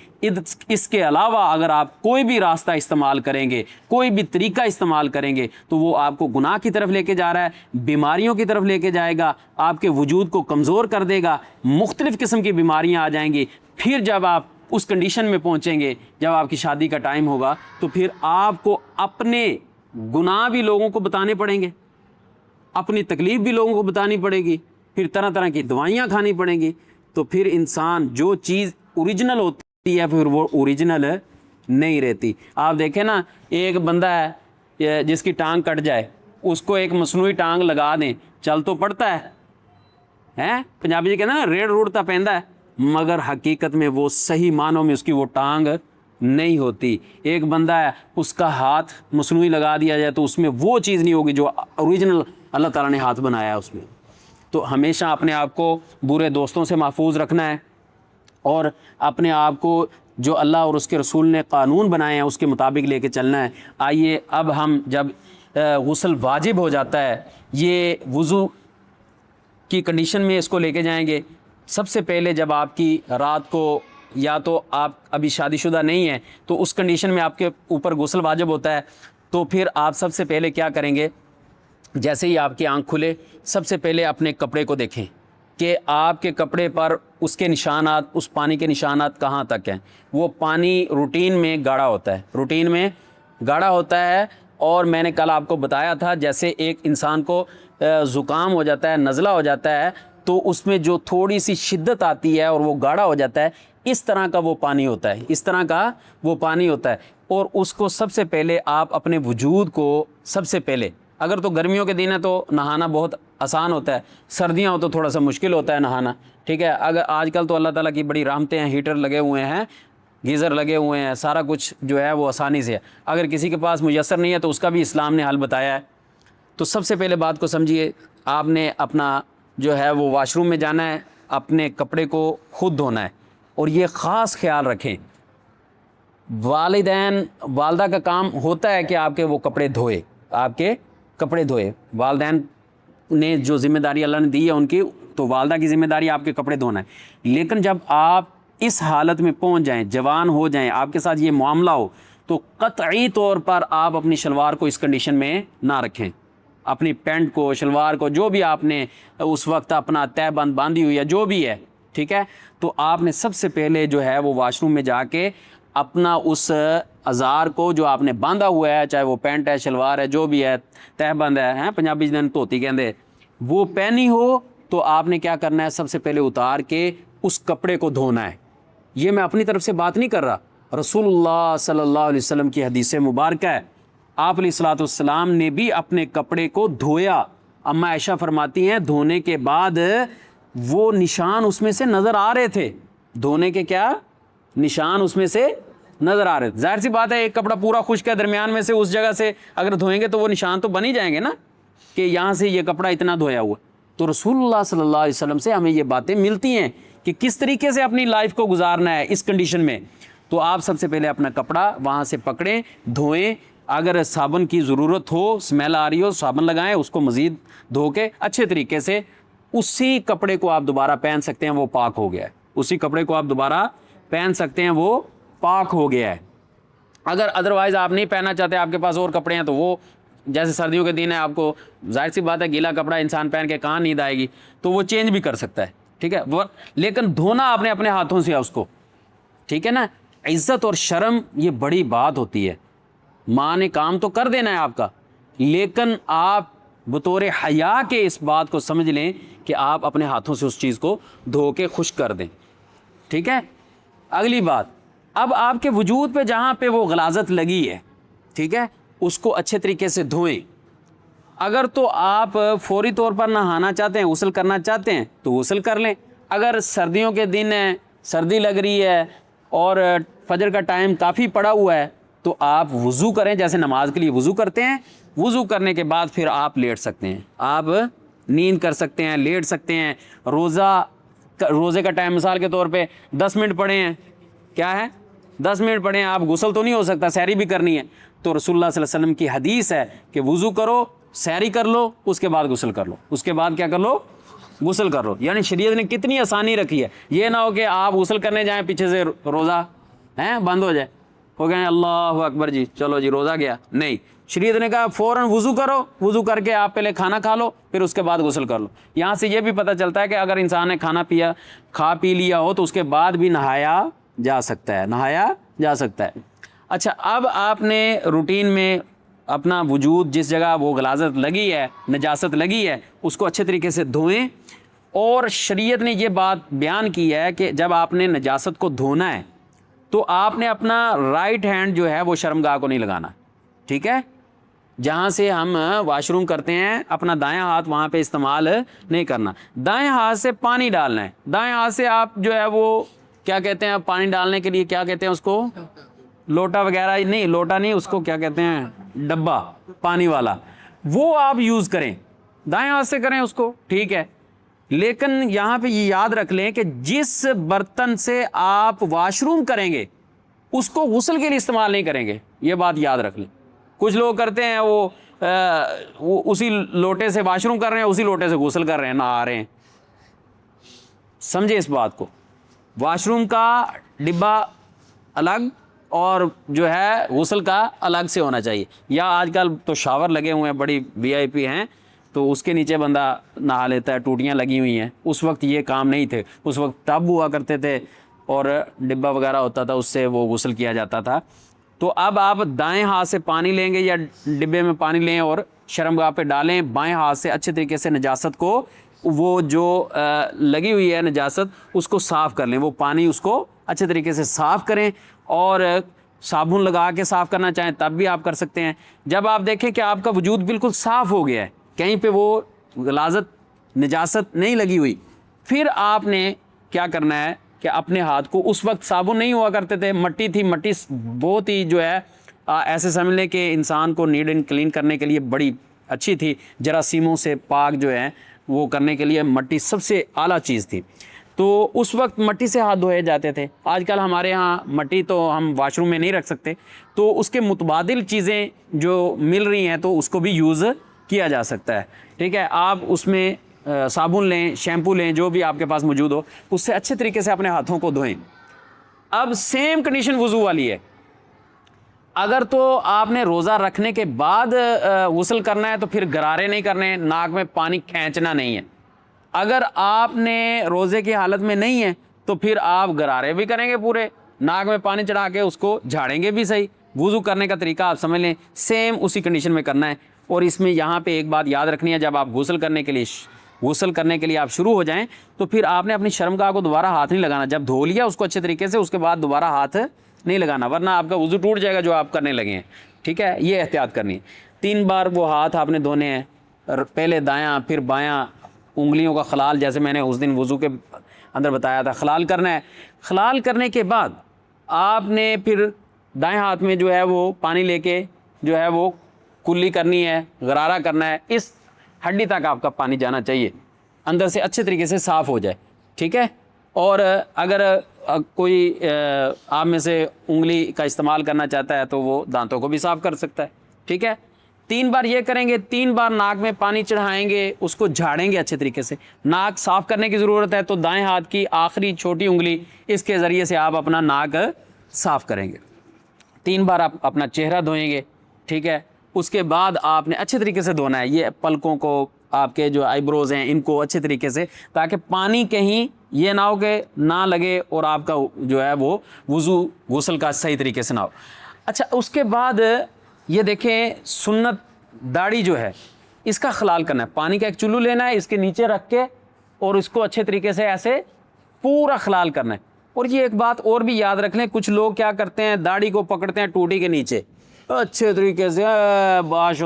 A: اس کے علاوہ اگر آپ کوئی بھی راستہ استعمال کریں گے، کوئی بھی طریقہ استعمال کریں گے تو وہ آپ کو گناہ کی طرف لے کے جا رہا ہے، بیماریوں کی طرف لے کے جائے گا، آپ کے وجود کو کمزور کر دے گا، مختلف قسم کی بیماریاں آ جائیں گی۔ پھر جب آپ اس کنڈیشن میں پہنچیں گے، جب آپ کی شادی کا ٹائم ہوگا تو پھر آپ کو اپنے گناہ بھی لوگوں کو بتانے پڑیں گے، اپنی تکلیف بھی لوگوں کو بتانی پڑے گی، پھر طرح طرح کی دوائیاں کھانی پڑیں گی۔ تو پھر انسان جو چیز اوریجنل ہوتی ہے پھر وہ اوریجنل نہیں رہتی۔ آپ دیکھیں نا، ایک بندہ ہے جس کی ٹانگ کٹ جائے، اس کو ایک مصنوعی ٹانگ لگا دیں، چل تو پڑتا ہے، پنجابی جی کہتے ہیں نا ریڑھ روڑتا پیندا ہے، مگر حقیقت میں وہ صحیح معنوں میں اس کی وہ ٹانگ نہیں ہوتی۔ ایک بندہ ہے، اس کا ہاتھ مصنوعی لگا دیا جائے تو اس میں وہ چیز نہیں ہوگی جو اوریجنل اللہ تعالیٰ نے ہاتھ بنایا ہے اس میں۔ تو ہمیشہ اپنے آپ کو برے دوستوں سے محفوظ رکھنا ہے، اور اپنے آپ کو جو اللہ اور اس کے رسول نے قانون بنائے ہیں اس کے مطابق لے کے چلنا ہے۔ آئیے اب ہم جب غسل واجب ہو جاتا ہے، یہ وضو کی کنڈیشن میں اس کو لے کے جائیں گے۔ سب سے پہلے جب آپ کی رات کو، یا تو آپ ابھی شادی شدہ نہیں ہیں تو اس کنڈیشن میں آپ کے اوپر غسل واجب ہوتا ہے، تو پھر آپ سب سے پہلے کیا کریں گے؟ جیسے ہی آپ کی آنکھ کھلے، سب سے پہلے اپنے کپڑے کو دیکھیں کہ آپ کے کپڑے پر اس کے نشانات، اس پانی کے نشانات کہاں تک ہیں۔ وہ پانی روٹین میں گاڑھا ہوتا ہے، روٹین میں گاڑھا ہوتا ہے، اور میں نے کل آپ کو بتایا تھا جیسے ایک انسان کو زکام ہو جاتا ہے، نزلہ ہو جاتا ہے، تو اس میں جو تھوڑی سی شدت آتی ہے اور وہ گاڑھا ہو جاتا ہے، اس طرح کا وہ پانی ہوتا ہے، اس طرح کا وہ پانی ہوتا ہے۔ اور اس کو سب سے پہلے آپ اپنے وجود کو، سب سے پہلے، اگر تو گرمیوں کے دن ہے تو نہانا بہت آسان ہوتا ہے، سردیاں ہو تو تھوڑا سا مشکل ہوتا ہے نہانا، ٹھیک ہے۔ اگر آج کل تو اللہ تعالیٰ کی بڑی رحمتیں ہیں، ہیٹر لگے ہوئے ہیں، گیزر لگے ہوئے ہیں، سارا کچھ جو ہے وہ آسانی سے ہے۔ اگر کسی کے پاس میسر نہیں ہے تو اس کا بھی اسلام نے حل بتایا ہے۔ تو سب سے پہلے بات کو سمجھیے، آپ نے اپنا جو ہے وہ واش روم میں جانا ہے، اپنے کپڑے کو خود دھونا ہے، اور یہ خاص خیال رکھیں، والدین، والدہ کا کام ہوتا ہے کہ آپ کے وہ کپڑے دھوئے، آپ کے کپڑے دھوئے، والدین نے جو ذمہ داری اللہ نے دی ہے ان کی، تو والدہ کی ذمہ داری آپ کے کپڑے دھونا ہے۔ لیکن جب آپ اس حالت میں پہنچ جائیں، جوان ہو جائیں، آپ کے ساتھ یہ معاملہ ہو، تو قطعی طور پر آپ اپنی شلوار کو اس کنڈیشن میں نہ رکھیں، اپنی پینٹ کو، شلوار کو، جو بھی آپ نے اس وقت اپنا تہہ بند باندھی ہوئی ہے، جو بھی ہے، ٹھیک ہے۔ تو آپ نے سب سے پہلے جو ہے وہ واش روم میں جا کے اپنا اس ازار کو جو آپ نے باندھا ہوا ہے، چاہے وہ پینٹ ہے، شلوار ہے، جو بھی ہے، تہہ بند ہے، پنجابی جن دھوتی کہندے، وہ پہنی ہو، تو آپ نے کیا کرنا ہے؟ سب سے پہلے اتار کے اس کپڑے کو دھونا ہے۔ یہ میں اپنی طرف سے بات نہیں کر رہا، رسول اللہ صلی اللہ علیہ وسلم کی حدیث مبارکہ ہے، آپ علیہ الصلوۃ والسلام نے بھی اپنے کپڑے کو دھویا۔ اما عائشہ فرماتی ہیں دھونے کے بعد وہ نشان اس میں سے نظر آ رہے تھے، دھونے کے کیا نشان اس میں سے نظر آ رہے تھے۔ ظاہر سی بات ہے، ایک کپڑا پورا خشک ہے، درمیان میں سے اس جگہ سے اگر دھوئیں گے تو وہ نشان تو بن ہی جائیں گے نا، کہ یہاں سے یہ کپڑا اتنا دھویا ہوا۔ تو رسول اللہ صلی اللہ علیہ وسلم سے ہمیں یہ باتیں ملتی ہیں کہ کس طریقے سے اپنی لائف کو گزارنا ہے اس کنڈیشن میں۔ تو آپ سب سے پہلے اپنا کپڑا وہاں سے پکڑیں، دھوئیں، اگر صابن کی ضرورت ہو، اسمیل آ رہی ہو، صابن لگائیں، اس کو مزید دھو کے اچھے طریقے سے اسی کپڑے کو آپ دوبارہ پہن سکتے ہیں، وہ پاک ہو گیا ہے۔ اسی کپڑے کو آپ دوبارہ پہن سکتے ہیں، وہ پاک ہو گیا ہے۔ اگر ادروائز آپ نہیں پہننا چاہتے، آپ کے پاس اور کپڑے ہیں، تو وہ جیسے سردیوں کے دن ہے، آپ کو ظاہر سی بات ہے گیلا کپڑا انسان پہن کے کہاں نیند آئے گی، تو وہ چینج بھی کر سکتا ہے، ٹھیک ہے۔ لیکن دھونا آپ نے اپنے ہاتھوں سے ہے اس کو، ٹھیک ہے نا۔ عزت اور شرم یہ بڑی بات ہوتی ہے، ماں نے کام تو کر دینا ہے آپ کا، لیکن آپ بطور حیا کے اس بات کو سمجھ لیں کہ آپ اپنے ہاتھوں سے اس چیز کو دھو کے خشک کر دیں، ٹھیک ہے۔ اگلی بات، اب آپ کے وجود پہ جہاں پہ وہ غلاظت لگی ہے، ٹھیک ہے، اس کو اچھے طریقے سے دھوئیں۔ اگر تو آپ فوری طور پر نہانا چاہتے ہیں، غسل کرنا چاہتے ہیں تو غسل کر لیں۔ اگر سردیوں کے دن ہے، سردی لگ رہی ہے اور فجر کا ٹائم کافی پڑا ہوا ہے، تو آپ وضو کریں، جیسے نماز کے لیے وضو کرتے ہیں۔ وضو کرنے کے بعد پھر آپ لیٹ سکتے ہیں، آپ نیند کر سکتے ہیں، لیٹ سکتے ہیں۔ روزے کا ٹائم مثال کے طور پہ 10 منٹ پڑے ہیں، کیا ہے 10 منٹ پڑے ہیں، آپ غسل تو نہیں ہو سکتا، سحری بھی کرنی ہے، تو رسول اللہ صلی اللہ علیہ وسلم کی حدیث ہے کہ وضو کرو، سحری کر لو، اس کے بعد غسل کر لو، اس کے بعد کیا کر لو؟ غسل کر لو۔ یعنی شریعت نے کتنی آسانی رکھی ہے۔ یہ نہ ہو کہ آپ غسل کرنے جائیں، پیچھے سے روزہ بند ہو جائے، ہو گئے اللہ اکبر جی، چلو جی روزہ گیا، نہیں، شریعت نے کہا فوراً وضو کرو، وضو کر کے آپ پہلے کھانا کھا لو، پھر اس کے بعد غسل کر لو۔ یہاں سے یہ بھی پتہ چلتا ہے کہ اگر انسان نے کھا پی لیا ہو تو اس کے بعد بھی نہایا جا سکتا ہے، نہایا جا سکتا ہے۔ اچھا، اب آپ نے روٹین میں اپنا وجود جس جگہ وہ غلاظت لگی ہے، نجاست لگی ہے، اس کو اچھے طریقے سے دھوئیں۔ اور شریعت نے یہ بات بیان کی ہے کہ جب آپ نے نجاست کو دھونا ہے تو آپ نے اپنا رائٹ ہینڈ جو ہے وہ شرمگاہ کو نہیں لگانا، ٹھیک ہے؟ جہاں سے ہم واش روم کرتے ہیں اپنا دائیں ہاتھ وہاں پہ استعمال نہیں کرنا، دائیں ہاتھ سے پانی ڈالنا ہے، دائیں ہاتھ سے آپ جو ہے وہ کیا کہتے ہیں پانی ڈالنے کے لیے کیا کہتے ہیں اس کو، لوٹا وغیرہ نہیں، لوٹا نہیں، اس کو کیا کہتے ہیں ڈبہ پانی والا، وہ آپ یوز کریں، دائیں ہاتھ سے کریں اس کو، ٹھیک ہے؟ لیکن یہاں پہ یہ یاد رکھ لیں کہ جس برتن سے آپ واش روم کریں گے اس کو غسل کے لیے استعمال نہیں کریں گے، یہ بات یاد رکھ لیں۔ کچھ لوگ کرتے ہیں وہ اسی لوٹے سے واش روم کر رہے ہیں، اسی لوٹے سے غسل کر رہے ہیں، نہا رہے ہیں، سمجھے اس بات کو۔ واش روم کا ڈبہ الگ اور جو ہے غسل کا الگ سے ہونا چاہیے، یا آج کل تو شاور لگے ہوئے ہیں، بڑی وی آئی پی ہیں تو اس کے نیچے بندہ نہا لیتا ہے، ٹوٹیاں لگی ہوئی ہیں، اس وقت یہ کام نہیں تھے، اس وقت ٹب ہوا کرتے تھے اور ڈبہ وغیرہ ہوتا تھا، اس سے وہ غسل کیا جاتا تھا۔ تو اب آپ دائیں ہاتھ سے پانی لیں گے یا ڈبے میں پانی لیں اور شرمگاہ پہ ڈالیں، بائیں ہاتھ سے اچھے طریقے سے نجاست کو، وہ جو لگی ہوئی ہے نجاست اس کو صاف کر لیں، وہ پانی اس کو اچھے طریقے سے صاف کریں، اور صابن لگا کے صاف کرنا چاہیں تب بھی آپ کر سکتے ہیں۔ جب آپ دیکھیں کہ آپ کا وجود بالکل صاف ہو گیا ہے، کہیں پہ وہ غلاظت نجاست نہیں لگی ہوئی، پھر آپ نے کیا کرنا ہے کہ اپنے ہاتھ کو، اس وقت صابن نہیں ہوا کرتے تھے، مٹی تھی، مٹی بہت ہی جو ہے ایسے سمجھ لیں کہ انسان کو نیٹ اینڈ کلین کرنے کے لیے بڑی اچھی تھی، جراثیموں سے پاک جو ہے وہ کرنے کے لیے مٹی سب سے اعلیٰ چیز تھی، تو اس وقت مٹی سے ہاتھ دھوئے جاتے تھے۔ آج کل ہمارے ہاں مٹی تو ہم واش روم میں نہیں رکھ سکتے، تو اس کے متبادل چیزیں جو مل رہی ہیں تو اس کو بھی یوز کیا جا سکتا ہے، ٹھیک ہے؟ آپ اس میں صابن لیں، شیمپو لیں، جو بھی آپ کے پاس موجود ہو، اس سے اچھے طریقے سے اپنے ہاتھوں کو دھوئیں۔ اب سیم کنڈیشن وضو والی ہے، اگر تو آپ نے روزہ رکھنے کے بعد غسل کرنا ہے تو پھر غرارے نہیں کرنے، ناک میں پانی کھینچنا نہیں ہے۔ اگر آپ نے روزے کی حالت میں نہیں ہے تو پھر آپ غرارے بھی کریں گے، پورے ناک میں پانی چڑھا کے اس کو جھاڑیں گے بھی صحیح۔ وضو کرنے کا طریقہ آپ سمجھ لیں، سیم اسی کنڈیشن میں کرنا ہے۔ اور اس میں یہاں پہ ایک بات یاد رکھنی ہے، جب آپ غسل کرنے کے لیے آپ شروع ہو جائیں تو پھر آپ نے اپنی شرمگاہ کو دوبارہ ہاتھ نہیں لگانا، جب دھو لیا اس کو اچھے طریقے سے، اس کے بعد دوبارہ ہاتھ نہیں لگانا، ورنہ آپ کا وضو ٹوٹ جائے گا جو آپ کرنے لگے ہیں، ٹھیک ہے؟ یہ احتیاط کرنی ہے۔ 3 بار وہ ہاتھ آپ نے دھونے ہیں، پہلے دایاں پھر بایاں، انگلیوں کا خلال جیسے میں نے اس دن وضو کے اندر بتایا تھا، خلال کرنا ہے۔ خلال کرنے کے بعد آپ نے پھر دائیں ہاتھ میں جو ہے وہ پانی لے کے جو ہے وہ کلی کرنی ہے، غرارہ کرنا ہے، اس ہڈی تک آپ کا پانی جانا چاہیے، اندر سے اچھے طریقے سے صاف ہو جائے، ٹھیک ہے؟ اور اگر کوئی آپ میں سے انگلی کا استعمال کرنا چاہتا ہے تو وہ دانتوں کو بھی صاف کر سکتا ہے، ٹھیک ہے؟ 3 بار یہ کریں گے، 3 بار ناک میں پانی چڑھائیں گے، اس کو جھاڑیں گے اچھے طریقے سے۔ ناک صاف کرنے کی ضرورت ہے تو دائیں ہاتھ کی آخری چھوٹی انگلی، اس کے ذریعے سے آپ اپنا ناک صاف کریں گے۔ 3 بار آپ اپنا چہرہ دھوئیں گے، ٹھیک ہے؟ اس کے بعد آپ نے اچھے طریقے سے دھونا ہے، یہ پلکوں کو، آپ کے جو آئی بروز ہیں ان کو اچھے طریقے سے، تاکہ پانی کہیں یہ نہ ہو کہ نہ لگے اور آپ کا جو ہے وہ وضو غسل کا صحیح طریقے سے نہ ہو۔ اچھا، اس کے بعد یہ دیکھیں، سنت داڑھی جو ہے اس کا خلال کرنا ہے، پانی کا ایک چلو لینا ہے، اس کے نیچے رکھ کے اور اس کو اچھے طریقے سے ایسے پورا خلال کرنا ہے۔ اور یہ ایک بات اور بھی یاد رکھ لیں، کچھ لوگ کیا کرتے ہیں، داڑھی کو پکڑتے ہیں ٹوٹی کے نیچے، اچھے طریقے سے باش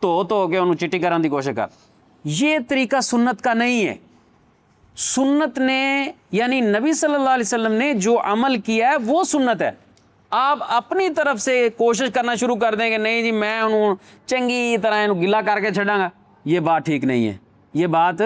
A: تو کے انہوں چٹی کرنے کی کوشش کر، یہ طریقہ سنت کا نہیں ہے۔ سنت نے یعنی نبی صلی اللہ علیہ وسلم نے جو عمل کیا ہے وہ سنت ہے۔ آپ اپنی طرف سے کوشش کرنا شروع کر دیں کہ نہیں جی میں انہوں چنگی طرح انہوں گلا کر کے چھڑاں گا، یہ بات ٹھیک نہیں ہے، یہ بات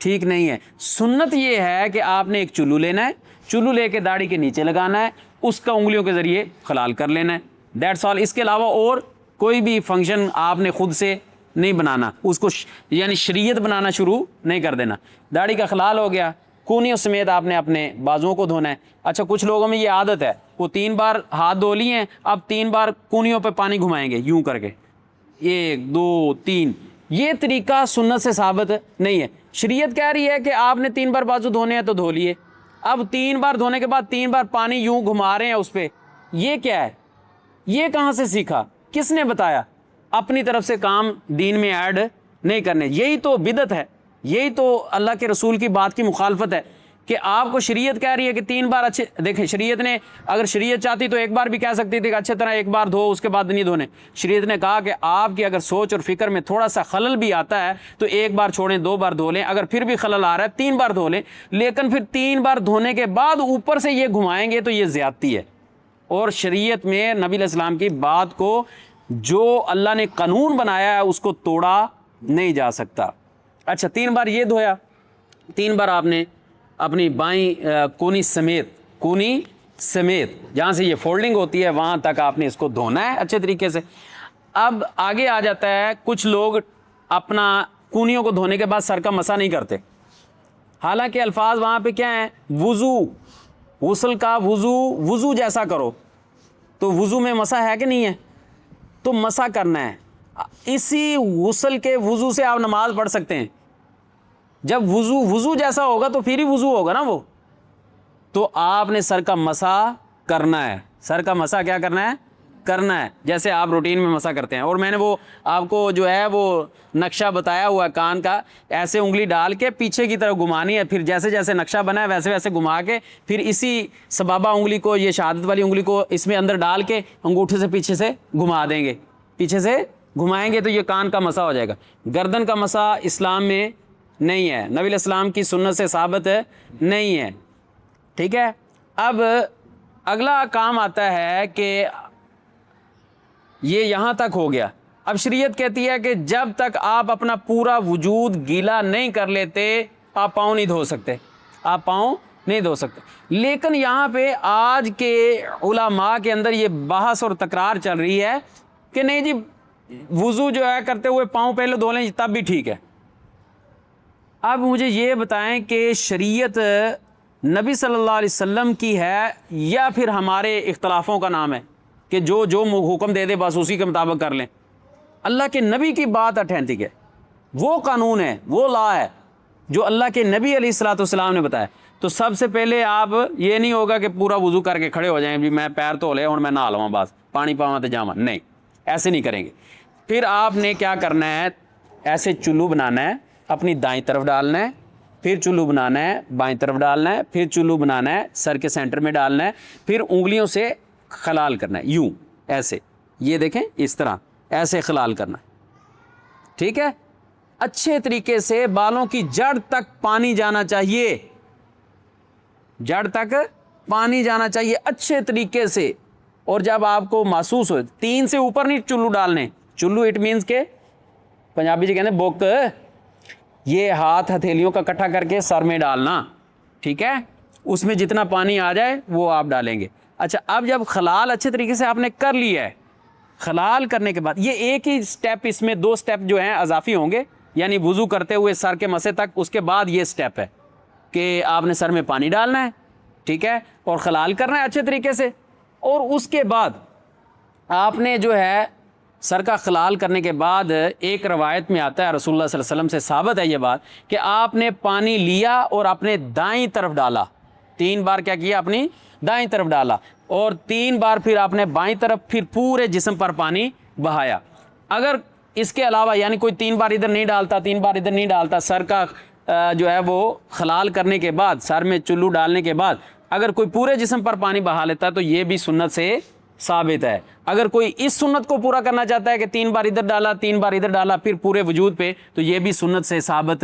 A: ٹھیک نہیں ہے۔ سنت یہ ہے کہ آپ نے ایک چلو لینا ہے، چلو لے کے داڑھی کے نیچے لگانا ہے، اس کا انگلیوں کے ذریعے خلال کر لینا ہے، دیٹس آل۔ اس کے علاوہ اور کوئی بھی فنکشن آپ نے خود سے نہیں بنانا، اس کو یعنی شریعت بنانا شروع نہیں کر دینا۔ داڑھی کا خلال ہو گیا، کونیوں سمیت آپ نے اپنے بازوؤں کو دھونا ہے۔ اچھا، کچھ لوگوں میں یہ عادت ہے، وہ 3 بار ہاتھ دھو لیے ہیں، اب 3 بار کونیوں پہ پانی گھمائیں گے یوں کر کے، 1 2 3، یہ طریقہ سنت سے ثابت نہیں ہے۔ شریعت کہہ رہی ہے کہ آپ نے 3 بار بازو دھونے ہیں تو دھو لیے، اب 3 بار دھونے کے بعد 3 بار پانی یوں گھما رہے ہیں اس پہ، یہ کیا ہے؟ یہ کہاں سے سیکھا؟ کس نے بتایا؟ اپنی طرف سے کام دین میں ایڈ نہیں کرنے، یہی تو بدعت ہے، یہی تو اللہ کے رسول کی بات کی مخالفت ہے کہ آپ کو شریعت کہہ رہی ہے کہ 3 بار اچھے، دیکھیں شریعت نے اگر شریعت چاہتی تو ایک بار بھی کہہ سکتی تھی کہ اچھے طرح ایک بار دھو اس کے بعد نہیں دھونے. شریعت نے کہا کہ آپ کی اگر سوچ اور فکر میں تھوڑا سا خلل بھی آتا ہے تو ایک بار چھوڑیں 2 بار دھو لیں، اگر پھر بھی خلل آ رہا ہے 3 بار دھو لیں، لیکن پھر 3 بار دھونے کے بعد اوپر سے یہ گھمائیں گے تو یہ زیادتی ہے. اور شریعت میں نبی علیہ السلام کی بات کو جو اللہ نے قانون بنایا ہے اس کو توڑا نہیں جا سکتا. اچھا 3 بار یہ دھویا، 3 بار آپ نے اپنی بائیں کونی سمیت جہاں سے یہ فولڈنگ ہوتی ہے وہاں تک آپ نے اس کو دھونا ہے اچھے طریقے سے. اب آگے آ جاتا ہے کچھ لوگ اپنا کونیوں کو دھونے کے بعد سر کا مسا نہیں کرتے، حالانکہ الفاظ وہاں پہ کیا ہیں؟ وضو، غسل کا وضو جیسا کرو، تو وضو میں مسا ہے کہ نہیں ہے؟ تو مسا کرنا ہے. اسی غسل کے وضو سے آپ نماز پڑھ سکتے ہیں. جب وضو جیسا ہوگا تو پھر ہی وضو ہوگا نا وہ. تو آپ نے سر کا مسا کرنا ہے. سر کا مسا کیا کرنا ہے جیسے آپ روٹین میں مسا کرتے ہیں. اور میں نے وہ آپ کو جو ہے وہ نقشہ بتایا ہوا ہے کان کا، ایسے انگلی ڈال کے پیچھے کی طرف گھمانی ہے، پھر جیسے جیسے نقشہ بنا ہے ویسے ویسے گھما کے پھر اسی سبابہ انگلی کو، یہ شہادت والی انگلی کو اس میں اندر ڈال کے انگوٹھے سے پیچھے سے گھما دیں گے، پیچھے سے گھمائیں گے تو یہ کان کا مسا ہو جائے گا. گردن کا مسا اسلام میں نہیں ہے، نبی علیہ السلام کی سنت سے ثابت نہیں ہے. ٹھیک ہے. اب اگلا کام آتا ہے کہ یہ یہاں تک ہو گیا. اب شریعت کہتی ہے کہ جب تک آپ اپنا پورا وجود گیلا نہیں کر لیتے آپ پاؤں نہیں دھو سکتے، آپ پاؤں نہیں دھو سکتے. لیکن یہاں پہ آج کے علماء کے اندر یہ بحث اور تکرار چل رہی ہے کہ نہیں جی وضو جو ہے کرتے ہوئے پاؤں پہلے دھو لیں تب بھی ٹھیک ہے. اب مجھے یہ بتائیں کہ شریعت نبی صلی اللہ علیہ وسلم کی ہے یا پھر ہمارے اختلافوں کا نام ہے کہ جو حکم دے دے بس اسی کے مطابق کر لیں؟ اللہ کے نبی کی بات اتھینٹک ہے، وہ قانون ہے، وہ لا ہے جو اللہ کے نبی علیہ الصلوۃ والسلام نے بتایا. تو سب سے پہلے آپ یہ نہیں ہوگا کہ پورا وضو کر کے کھڑے ہو جائیں بھی میں پیر دھو لے اور میں نہا لواں بس پانی پاواں تے جاواں، نہیں ایسے نہیں کریں گے. پھر آپ نے کیا کرنا ہے؟ ایسے چلو بنانا ہے، اپنی دائیں طرف ڈالنا ہے، پھر چلو بنانا ہے بائیں طرف ڈالنا ہے، پھر چلو بنانا ہے سر کے سینٹر میں ڈالنا ہے، پھر انگلیوں سے خلال کرنا ہے یوں ایسے، یہ دیکھیں اس طرح ایسے خلال کرنا ہے. ٹھیک ہے. اچھے طریقے سے بالوں کی جڑ تک پانی جانا چاہیے، جڑ تک پانی جانا چاہیے اچھے طریقے سے. اور جب آپ کو محسوس ہو 3 سے اوپر نہیں چلو ڈالنے، چلو اٹ مینز کہ پنجابی جی کہتے ہیں بک، یہ ہاتھ ہتھیلیوں کا اکٹھا کر کے سر میں ڈالنا. ٹھیک ہے. اس میں جتنا پانی آ جائے وہ آپ ڈالیں گے. اچھا اب جب خلال اچھے طریقے سے آپ نے کر لیا ہے، خلال کرنے کے بعد یہ ایک ہی سٹیپ، اس میں 2 سٹیپ جو ہیں اضافی ہوں گے، یعنی وضو کرتے ہوئے سر کے مسے تک، اس کے بعد یہ سٹیپ ہے کہ آپ نے سر میں پانی ڈالنا ہے، ٹھیک ہے، اور خلال کرنا ہے اچھے طریقے سے. اور اس کے بعد آپ نے جو ہے سر کا خلال کرنے کے بعد ایک روایت میں آتا ہے رسول اللہ صلی اللہ علیہ وسلم سے ثابت ہے یہ بات کہ آپ نے پانی لیا اور اپنے دائیں طرف ڈالا، 3 بار کیا کیا؟ اپنی دائیں طرف ڈالا، اور 3 بار پھر آپ نے بائیں طرف، پھر پورے جسم پر پانی بہایا. اگر اس کے علاوہ یعنی کوئی 3 بار ادھر نہیں ڈالتا، 3 بار ادھر نہیں ڈالتا، سر کا جو ہے وہ خلال کرنے کے بعد، سر میں چلو ڈالنے کے بعد اگر کوئی پورے جسم پر پانی بہا لیتا ہے تو یہ بھی سنت سے ثابت ہے. اگر کوئی اس سنت کو پورا کرنا چاہتا ہے کہ 3 بار ادھر ڈالا، 3 بار ادھر ڈالا، پھر پورے وجود پہ، تو یہ بھی سنت سے ثابت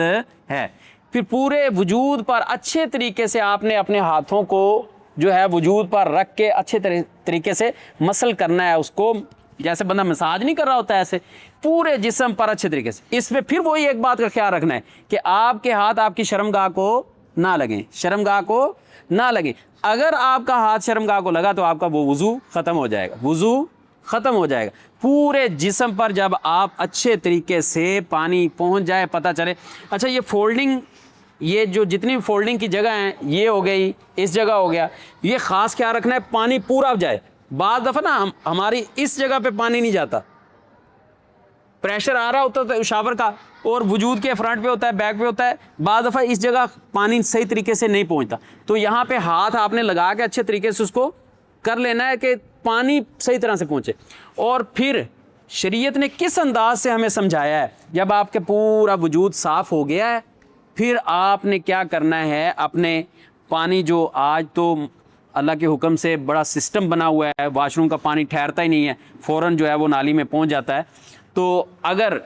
A: ہے. پھر پورے وجود پر اچھے طریقے سے آپ نے اپنے ہاتھوں کو جو ہے وجود پر رکھ کے اچھے طریقے سے مسل کرنا ہے اس کو، جیسے بندہ مساج نہیں کر رہا ہوتا ہے ایسے پورے جسم پر اچھے طریقے سے. اس میں پھر وہی ایک بات کا خیال رکھنا ہے کہ آپ کے ہاتھ آپ کی شرمگاہ کو نہ لگیں، شرمگاہ کو نہ لگیں. اگر آپ کا ہاتھ شرمگاہ کو لگا تو آپ کا وہ وضو ختم ہو جائے گا، وضو ختم ہو جائے گا. پورے جسم پر جب آپ اچھے طریقے سے پانی پہنچ جائے، پتہ چلے. اچھا یہ فولڈنگ، یہ جو جتنی فولڈنگ کی جگہ ہیں یہ ہو گئی، اس جگہ ہو گیا، یہ خاص خیال رکھنا ہے پانی پورا جائے. بعض دفعہ نا ہماری اس جگہ پہ پانی نہیں جاتا، پریشر آ رہا ہوتا ہے شاور کا اور وجود کے فرنٹ پہ ہوتا ہے، بیک پہ ہوتا ہے، بعض دفعہ اس جگہ پانی صحیح طریقے سے نہیں پہنچتا. تو یہاں پہ ہاتھ آپ نے لگا کے اچھے طریقے سے اس کو کر لینا ہے کہ پانی صحیح طرح سے پہنچے. اور پھر شریعت نے کس انداز سے ہمیں سمجھایا ہے، جب آپ کے پورا وجود صاف ہو گیا ہے پھر آپ نے کیا کرنا ہے، اپنے پانی جو آج تو اللہ کے حکم سے بڑا سسٹم بنا ہوا ہے، واش روم کا پانی ٹھہرتا ہی نہیں ہے، فوراً جو ہے وہ نالی میں پہنچ جاتا ہے. تو اگر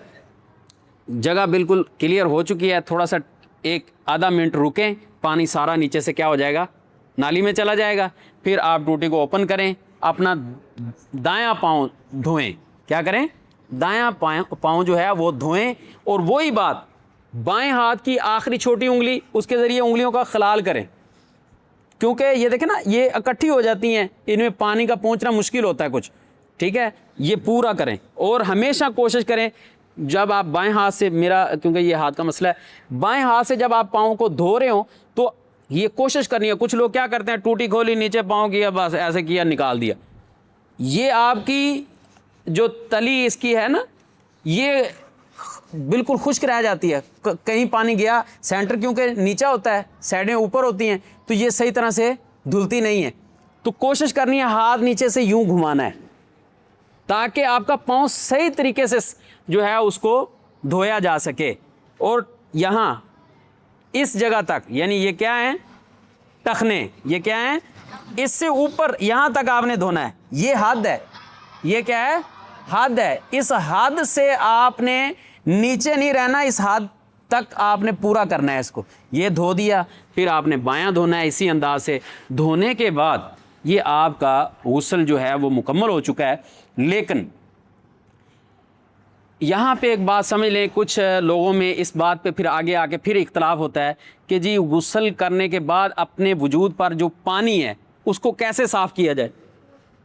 A: جگہ بالکل کلیئر ہو چکی ہے، تھوڑا سا ایک آدھا منٹ رکیں، پانی سارا نیچے سے کیا ہو جائے گا، نالی میں چلا جائے گا. پھر آپ ٹوٹی کو اوپن کریں، اپنا دایاں پاؤں دھوئیں. کیا کریں؟ دایاں پاؤں جو ہے وہ دھوئیں. اور وہی بات بائیں ہاتھ کی آخری چھوٹی انگلی، اس کے ذریعے انگلیوں کا خلال کریں، کیونکہ یہ دیکھیں نا یہ اکٹھی ہو جاتی ہیں، ان میں پانی کا پہنچنا مشکل ہوتا ہے کچھ. ٹھیک ہے، یہ پورا کریں. اور ہمیشہ کوشش کریں جب آپ بائیں ہاتھ سے، میرا کیونکہ یہ ہاتھ کا مسئلہ ہے، بائیں ہاتھ سے جب آپ پاؤں کو دھو رہے ہوں تو یہ کوشش کرنی ہے. کچھ لوگ کیا کرتے ہیں، ٹوٹی کھولی، نیچے پاؤں کیا، بس ایسے کیا، نکال دیا. یہ آپ کی جو تلی اس کی ہے نا، یہ بالکل خشک رہ جاتی ہے. کہیں پانی گیا، سینٹر کیونکہ نیچا ہوتا ہے، سائڈیں اوپر ہوتی ہیں، تو یہ صحیح طرح سے دھلتی نہیں ہے. تو کوشش کرنی ہے ہاتھ نیچے سے یوں گھمانا ہے تاکہ آپ کا پاؤں صحیح طریقے سے جو ہے اس کو دھویا جا سکے. اور یہاں اس جگہ تک، یعنی یہ کیا ہے، ٹخنے، یہ کیا ہے، اس سے اوپر یہاں تک آپ نے دھونا ہے. یہ حد ہے، یہ کیا ہے، حد ہے. اس حد سے آپ نے نیچے نہیں رہنا، اس حد تک آپ نے پورا کرنا ہے اس کو. یہ دھو دیا، پھر آپ نے بایاں دھونا ہے اسی انداز سے. دھونے کے بعد یہ آپ کا غسل جو ہے وہ مکمل ہو چکا ہے. لیکن یہاں پہ ایک بات سمجھ لیں، کچھ لوگوں میں اس بات پہ پھر آگے آ کے پھر اختلاف ہوتا ہے کہ جی غسل کرنے کے بعد اپنے وجود پر جو پانی ہے اس کو کیسے صاف کیا جائے،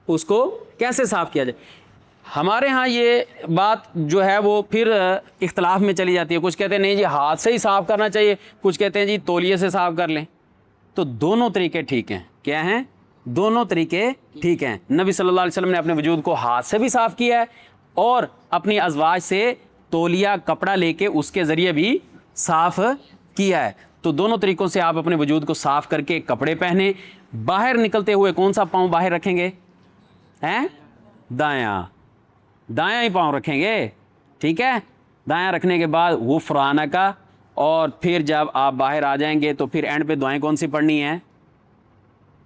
A: اس کو کیسے صاف کیا جائے. ہمارے ہاں یہ بات جو ہے وہ پھر اختلاف میں چلی جاتی ہے. کچھ کہتے ہیں نہیں جی ہاتھ سے ہی صاف کرنا چاہیے، کچھ کہتے ہیں جی تولیے سے صاف کر لیں. تو دونوں طریقے ٹھیک ہیں. کیا ہیں؟ دونوں طریقے ٹھیک ہیں. نبی صلی اللہ علیہ وسلم نے اپنے وجود کو ہاتھ سے بھی صاف کیا ہے اور اپنی ازواج سے تولیہ کپڑا لے کے اس کے ذریعے بھی صاف کیا ہے. تو دونوں طریقوں سے آپ اپنے وجود کو صاف کر کے کپڑے پہنے. باہر نکلتے ہوئے کون سا پاؤں باہر رکھیں گے؟ ہیں؟ دایاں. دایاں ہی پاؤں رکھیں گے. ٹھیک ہے، دایاں رکھنے کے بعد غفرانہ کا. اور پھر جب آپ باہر آ جائیں گے تو پھر اینڈ پہ دعائیں کون سی پڑھنی ہیں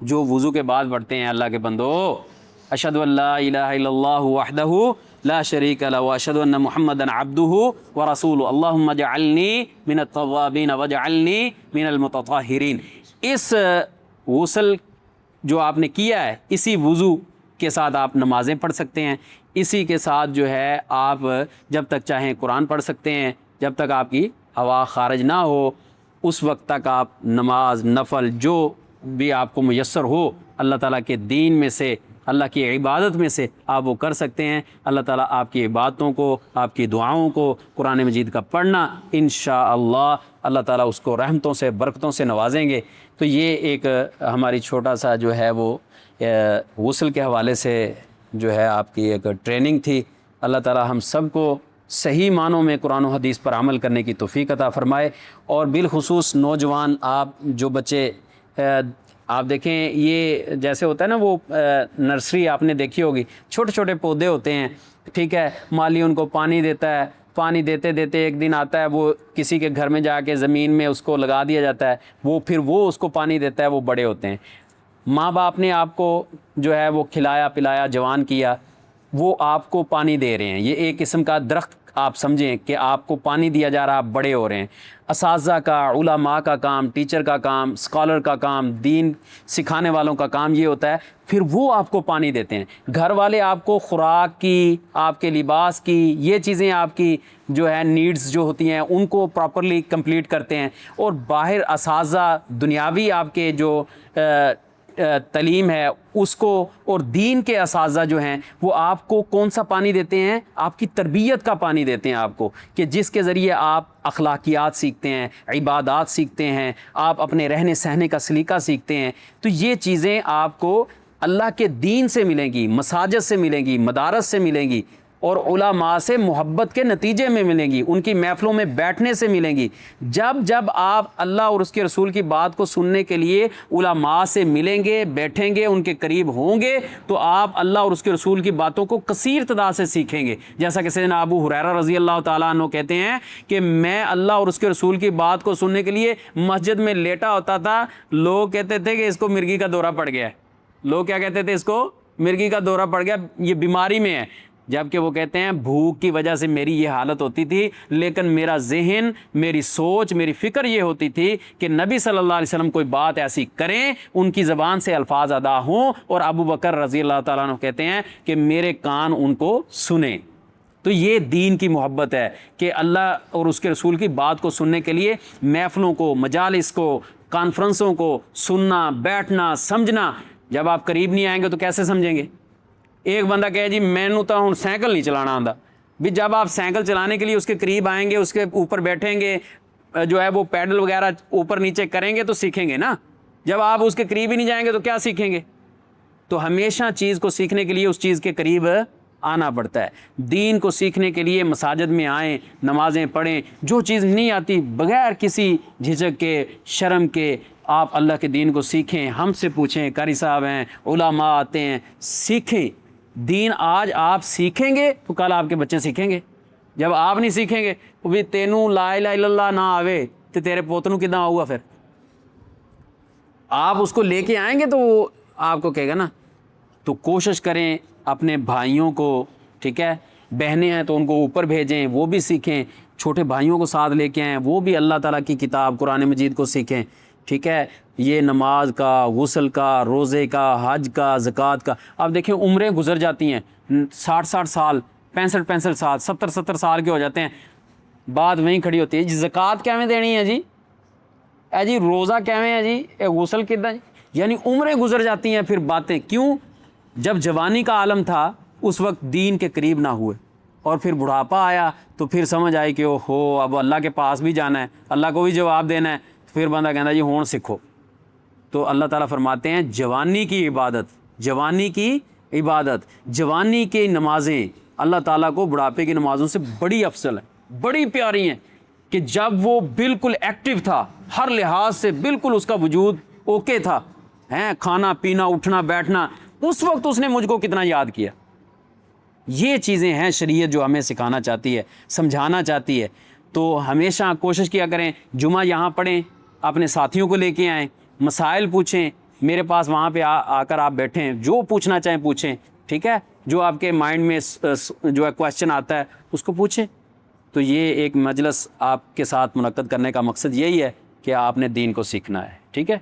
A: جو وضو کے بعد پڑھتے ہیں اللہ کے بندو؟ اشہد ان لا الہ الا اللہ وحدہ لا شریک لہ واشہد ان محمدا عبدہ ورسولہ اللہم اجعلنی من التوابین واجعلنی من المتطہرین. اس غسل جو آپ نے کیا ہے اسی وضو کے ساتھ آپ نمازیں پڑھ سکتے ہیں. اسی کے ساتھ جو ہے آپ جب تک چاہیں قرآن پڑھ سکتے ہیں، جب تک آپ کی ہوا خارج نہ ہو اس وقت تک آپ نماز نفل جو بھی آپ کو میسر ہو اللہ تعالیٰ کے دین میں سے، اللہ کی عبادت میں سے آپ وہ کر سکتے ہیں. اللہ تعالیٰ آپ کی عبادتوں کو، آپ کی دعاؤں کو، قرآن مجید کا پڑھنا انشاءاللہ اللہ تعالیٰ اس کو رحمتوں سے برکتوں سے نوازیں گے. تو یہ ایک ہماری چھوٹا سا جو ہے وہ غسل کے حوالے سے جو ہے آپ کی ایک ٹریننگ تھی. اللہ تعالیٰ ہم سب کو صحیح معنوں میں قرآن و حدیث پر عمل کرنے کی توفیق عطا فرمائے. اور بالخصوص نوجوان، آپ جو بچے آپ دیکھیں، یہ جیسے ہوتا ہے نا وہ نرسری آپ نے دیکھی ہوگی، چھوٹے چھوٹے پودے ہوتے ہیں. ٹھیک ہے، مالی ان کو پانی دیتا ہے، پانی دیتے دیتے ایک دن آتا ہے وہ کسی کے گھر میں جا کے زمین میں اس کو لگا دیا جاتا ہے، وہ پھر وہ اس کو پانی دیتا ہے، وہ بڑے ہوتے ہیں. ماں باپ نے آپ کو جو ہے وہ کھلایا پلایا جوان کیا، وہ آپ کو پانی دے رہے ہیں. یہ ایک قسم کا درخت آپ سمجھیں کہ آپ کو پانی دیا جا رہا، آپ بڑے ہو رہے ہیں. اساتذہ کا، علماء کا کام، ٹیچر کا کام، اسکالر کا کام، دین سکھانے والوں کا کام یہ ہوتا ہے پھر وہ آپ کو پانی دیتے ہیں. گھر والے آپ کو خوراک کی، آپ کے لباس کی، یہ چیزیں آپ کی جو ہے نیڈز جو ہوتی ہیں ان کو پراپرلی کمپلیٹ کرتے ہیں. اور باہر اساتذہ دنیاوی آپ کے جو تعلیم ہے اس کو، اور دین کے اساتذہ جو ہیں وہ آپ کو کون سا پانی دیتے ہیں؟ آپ کی تربیت کا پانی دیتے ہیں آپ کو، کہ جس کے ذریعے آپ اخلاقیات سیکھتے ہیں، عبادات سیکھتے ہیں، آپ اپنے رہنے سہنے کا سلیقہ سیکھتے ہیں. تو یہ چیزیں آپ کو اللہ کے دین سے ملیں گی، مساجد سے ملیں گی، مدارس سے ملیں گی. اور علماء سے محبت کے نتیجے میں ملیں گی، ان کی محفلوں میں بیٹھنے سے ملیں گی۔ جب جب آپ اللہ اور اس کے رسول کی بات کو سننے کے لیے علماء سے ملیں گے، بیٹھیں گے، ان کے قریب ہوں گے، تو آپ اللہ اور اس کے رسول کی باتوں کو کثیر تعداد سے سیکھیں گے۔ جیسا کہ سیدنا ابو ہریرہ رضی اللہ تعالیٰ عنہ کہتے ہیں کہ میں اللہ اور اس کے رسول کی بات کو سننے کے لیے مسجد میں لیٹا ہوتا تھا، لوگ کہتے تھے کہ اس کو مرگی کا دورہ پڑ گیا ہے۔ لوگ کیا کہتے تھے؟ اس کو مرگی کا دورہ پڑ گیا، یہ بیماری میں ہے۔ جبکہ وہ کہتے ہیں بھوک کی وجہ سے میری یہ حالت ہوتی تھی، لیکن میرا ذہن، میری سوچ، میری فکر یہ ہوتی تھی کہ نبی صلی اللہ علیہ وسلم کوئی بات ایسی کریں، ان کی زبان سے الفاظ ادا ہوں، اور ابو بکر رضی اللہ تعالیٰ عنہ کہتے ہیں کہ میرے کان ان کو سنیں۔ تو یہ دین کی محبت ہے کہ اللہ اور اس کے رسول کی بات کو سننے کے لیے محفلوں کو، مجالس کو، کانفرنسوں کو سننا، بیٹھنا، سمجھنا۔ جب آپ قریب نہیں آئیں گے تو کیسے سمجھیں گے؟ ایک بندہ کہے جی مینوں تو ہوں سائیکل نہیں چلانا آندا، بھی جب آپ سائیکل چلانے کے لیے اس کے قریب آئیں گے، اس کے اوپر بیٹھیں گے، جو ہے وہ پیڈل وغیرہ اوپر نیچے کریں گے تو سیکھیں گے نا۔ جب آپ اس کے قریب ہی نہیں جائیں گے تو کیا سیکھیں گے؟ تو ہمیشہ چیز کو سیکھنے کے لیے اس چیز کے قریب آنا پڑتا ہے۔ دین کو سیکھنے کے لیے مساجد میں آئیں، نمازیں پڑھیں، جو چیز نہیں آتی بغیر کسی جھجک کے، شرم کے، آپ اللہ کے دین کو سیکھیں، ہم سے پوچھیں، قاری صاحب ہیں، علماء آتے ہیں، سیکھیں دین۔ آج آپ سیکھیں گے تو کل آپ کے بچے سیکھیں گے۔ جب آپ نہیں سیکھیں گے وہ بھی تینوں لا الہ الا اللہ نہ آوے تو تیرے پوتنوں کداں آؤگا؟ پھر آپ اس کو لے کے آئیں گے تو وہ آپ کو کہے گا نا۔ تو کوشش کریں اپنے بھائیوں کو، ٹھیک ہے، بہنیں ہیں تو ان کو اوپر بھیجیں، وہ بھی سیکھیں، چھوٹے بھائیوں کو ساتھ لے کے آئیں، وہ بھی اللہ تعالیٰ کی کتاب قرآن مجید کو سیکھیں، ٹھیک ہے۔ یہ نماز کا، غسل کا، روزے کا، حج کا، زکوٰۃ کا، اب دیکھیں عمریں گزر جاتی ہیں، 60 سال، 65 سال، 70 سال کے ہو جاتے ہیں، بات وہیں کھڑی ہوتی ہے جی زکوٰۃ کیویں دینی ہے جی، اے جی روزہ کیویں ہے جی، اے غسل کداں جی، یعنی عمریں گزر جاتی ہیں پھر باتیں کیوں؟ جب جوانی کا عالم تھا اس وقت دین کے قریب نہ ہوئے، اور پھر بڑھاپا آیا تو پھر سمجھ آئی کہ او ہو اب اللہ کے پاس بھی جانا ہے، اللہ کو بھی جواب دینا ہے، پھر بندہ کہنا جی ہون سیکھو۔ تو اللہ تعالیٰ فرماتے ہیں جوانی کی عبادت، جوانی کی عبادت، جوانی کی نمازیں اللہ تعالیٰ کو بڑھاپے کی نمازوں سے بڑی افضل ہیں، بڑی پیاری ہیں، کہ جب وہ بالکل ایکٹیو تھا، ہر لحاظ سے بالکل اس کا وجود اوکے تھا، کھانا پینا اٹھنا بیٹھنا، اس وقت اس نے مجھ کو کتنا یاد کیا۔ یہ چیزیں ہیں شریعت جو ہمیں سکھانا چاہتی ہے، سمجھانا چاہتی ہے۔ تو ہمیشہ کوشش کیا کریں جمعہ یہاں پڑھیں، اپنے ساتھیوں کو لے کے آئیں، مسائل پوچھیں، میرے پاس وہاں پہ آ کر آپ بیٹھیں، جو پوچھنا چاہیں پوچھیں، ٹھیک ہے، جو آپ کے مائنڈ میں جو ہے کویسچن آتا ہے اس کو پوچھیں۔ تو یہ ایک مجلس آپ کے ساتھ منعقد کرنے کا مقصد یہی ہے کہ آپ نے دین کو سیکھنا ہے، ٹھیک ہے۔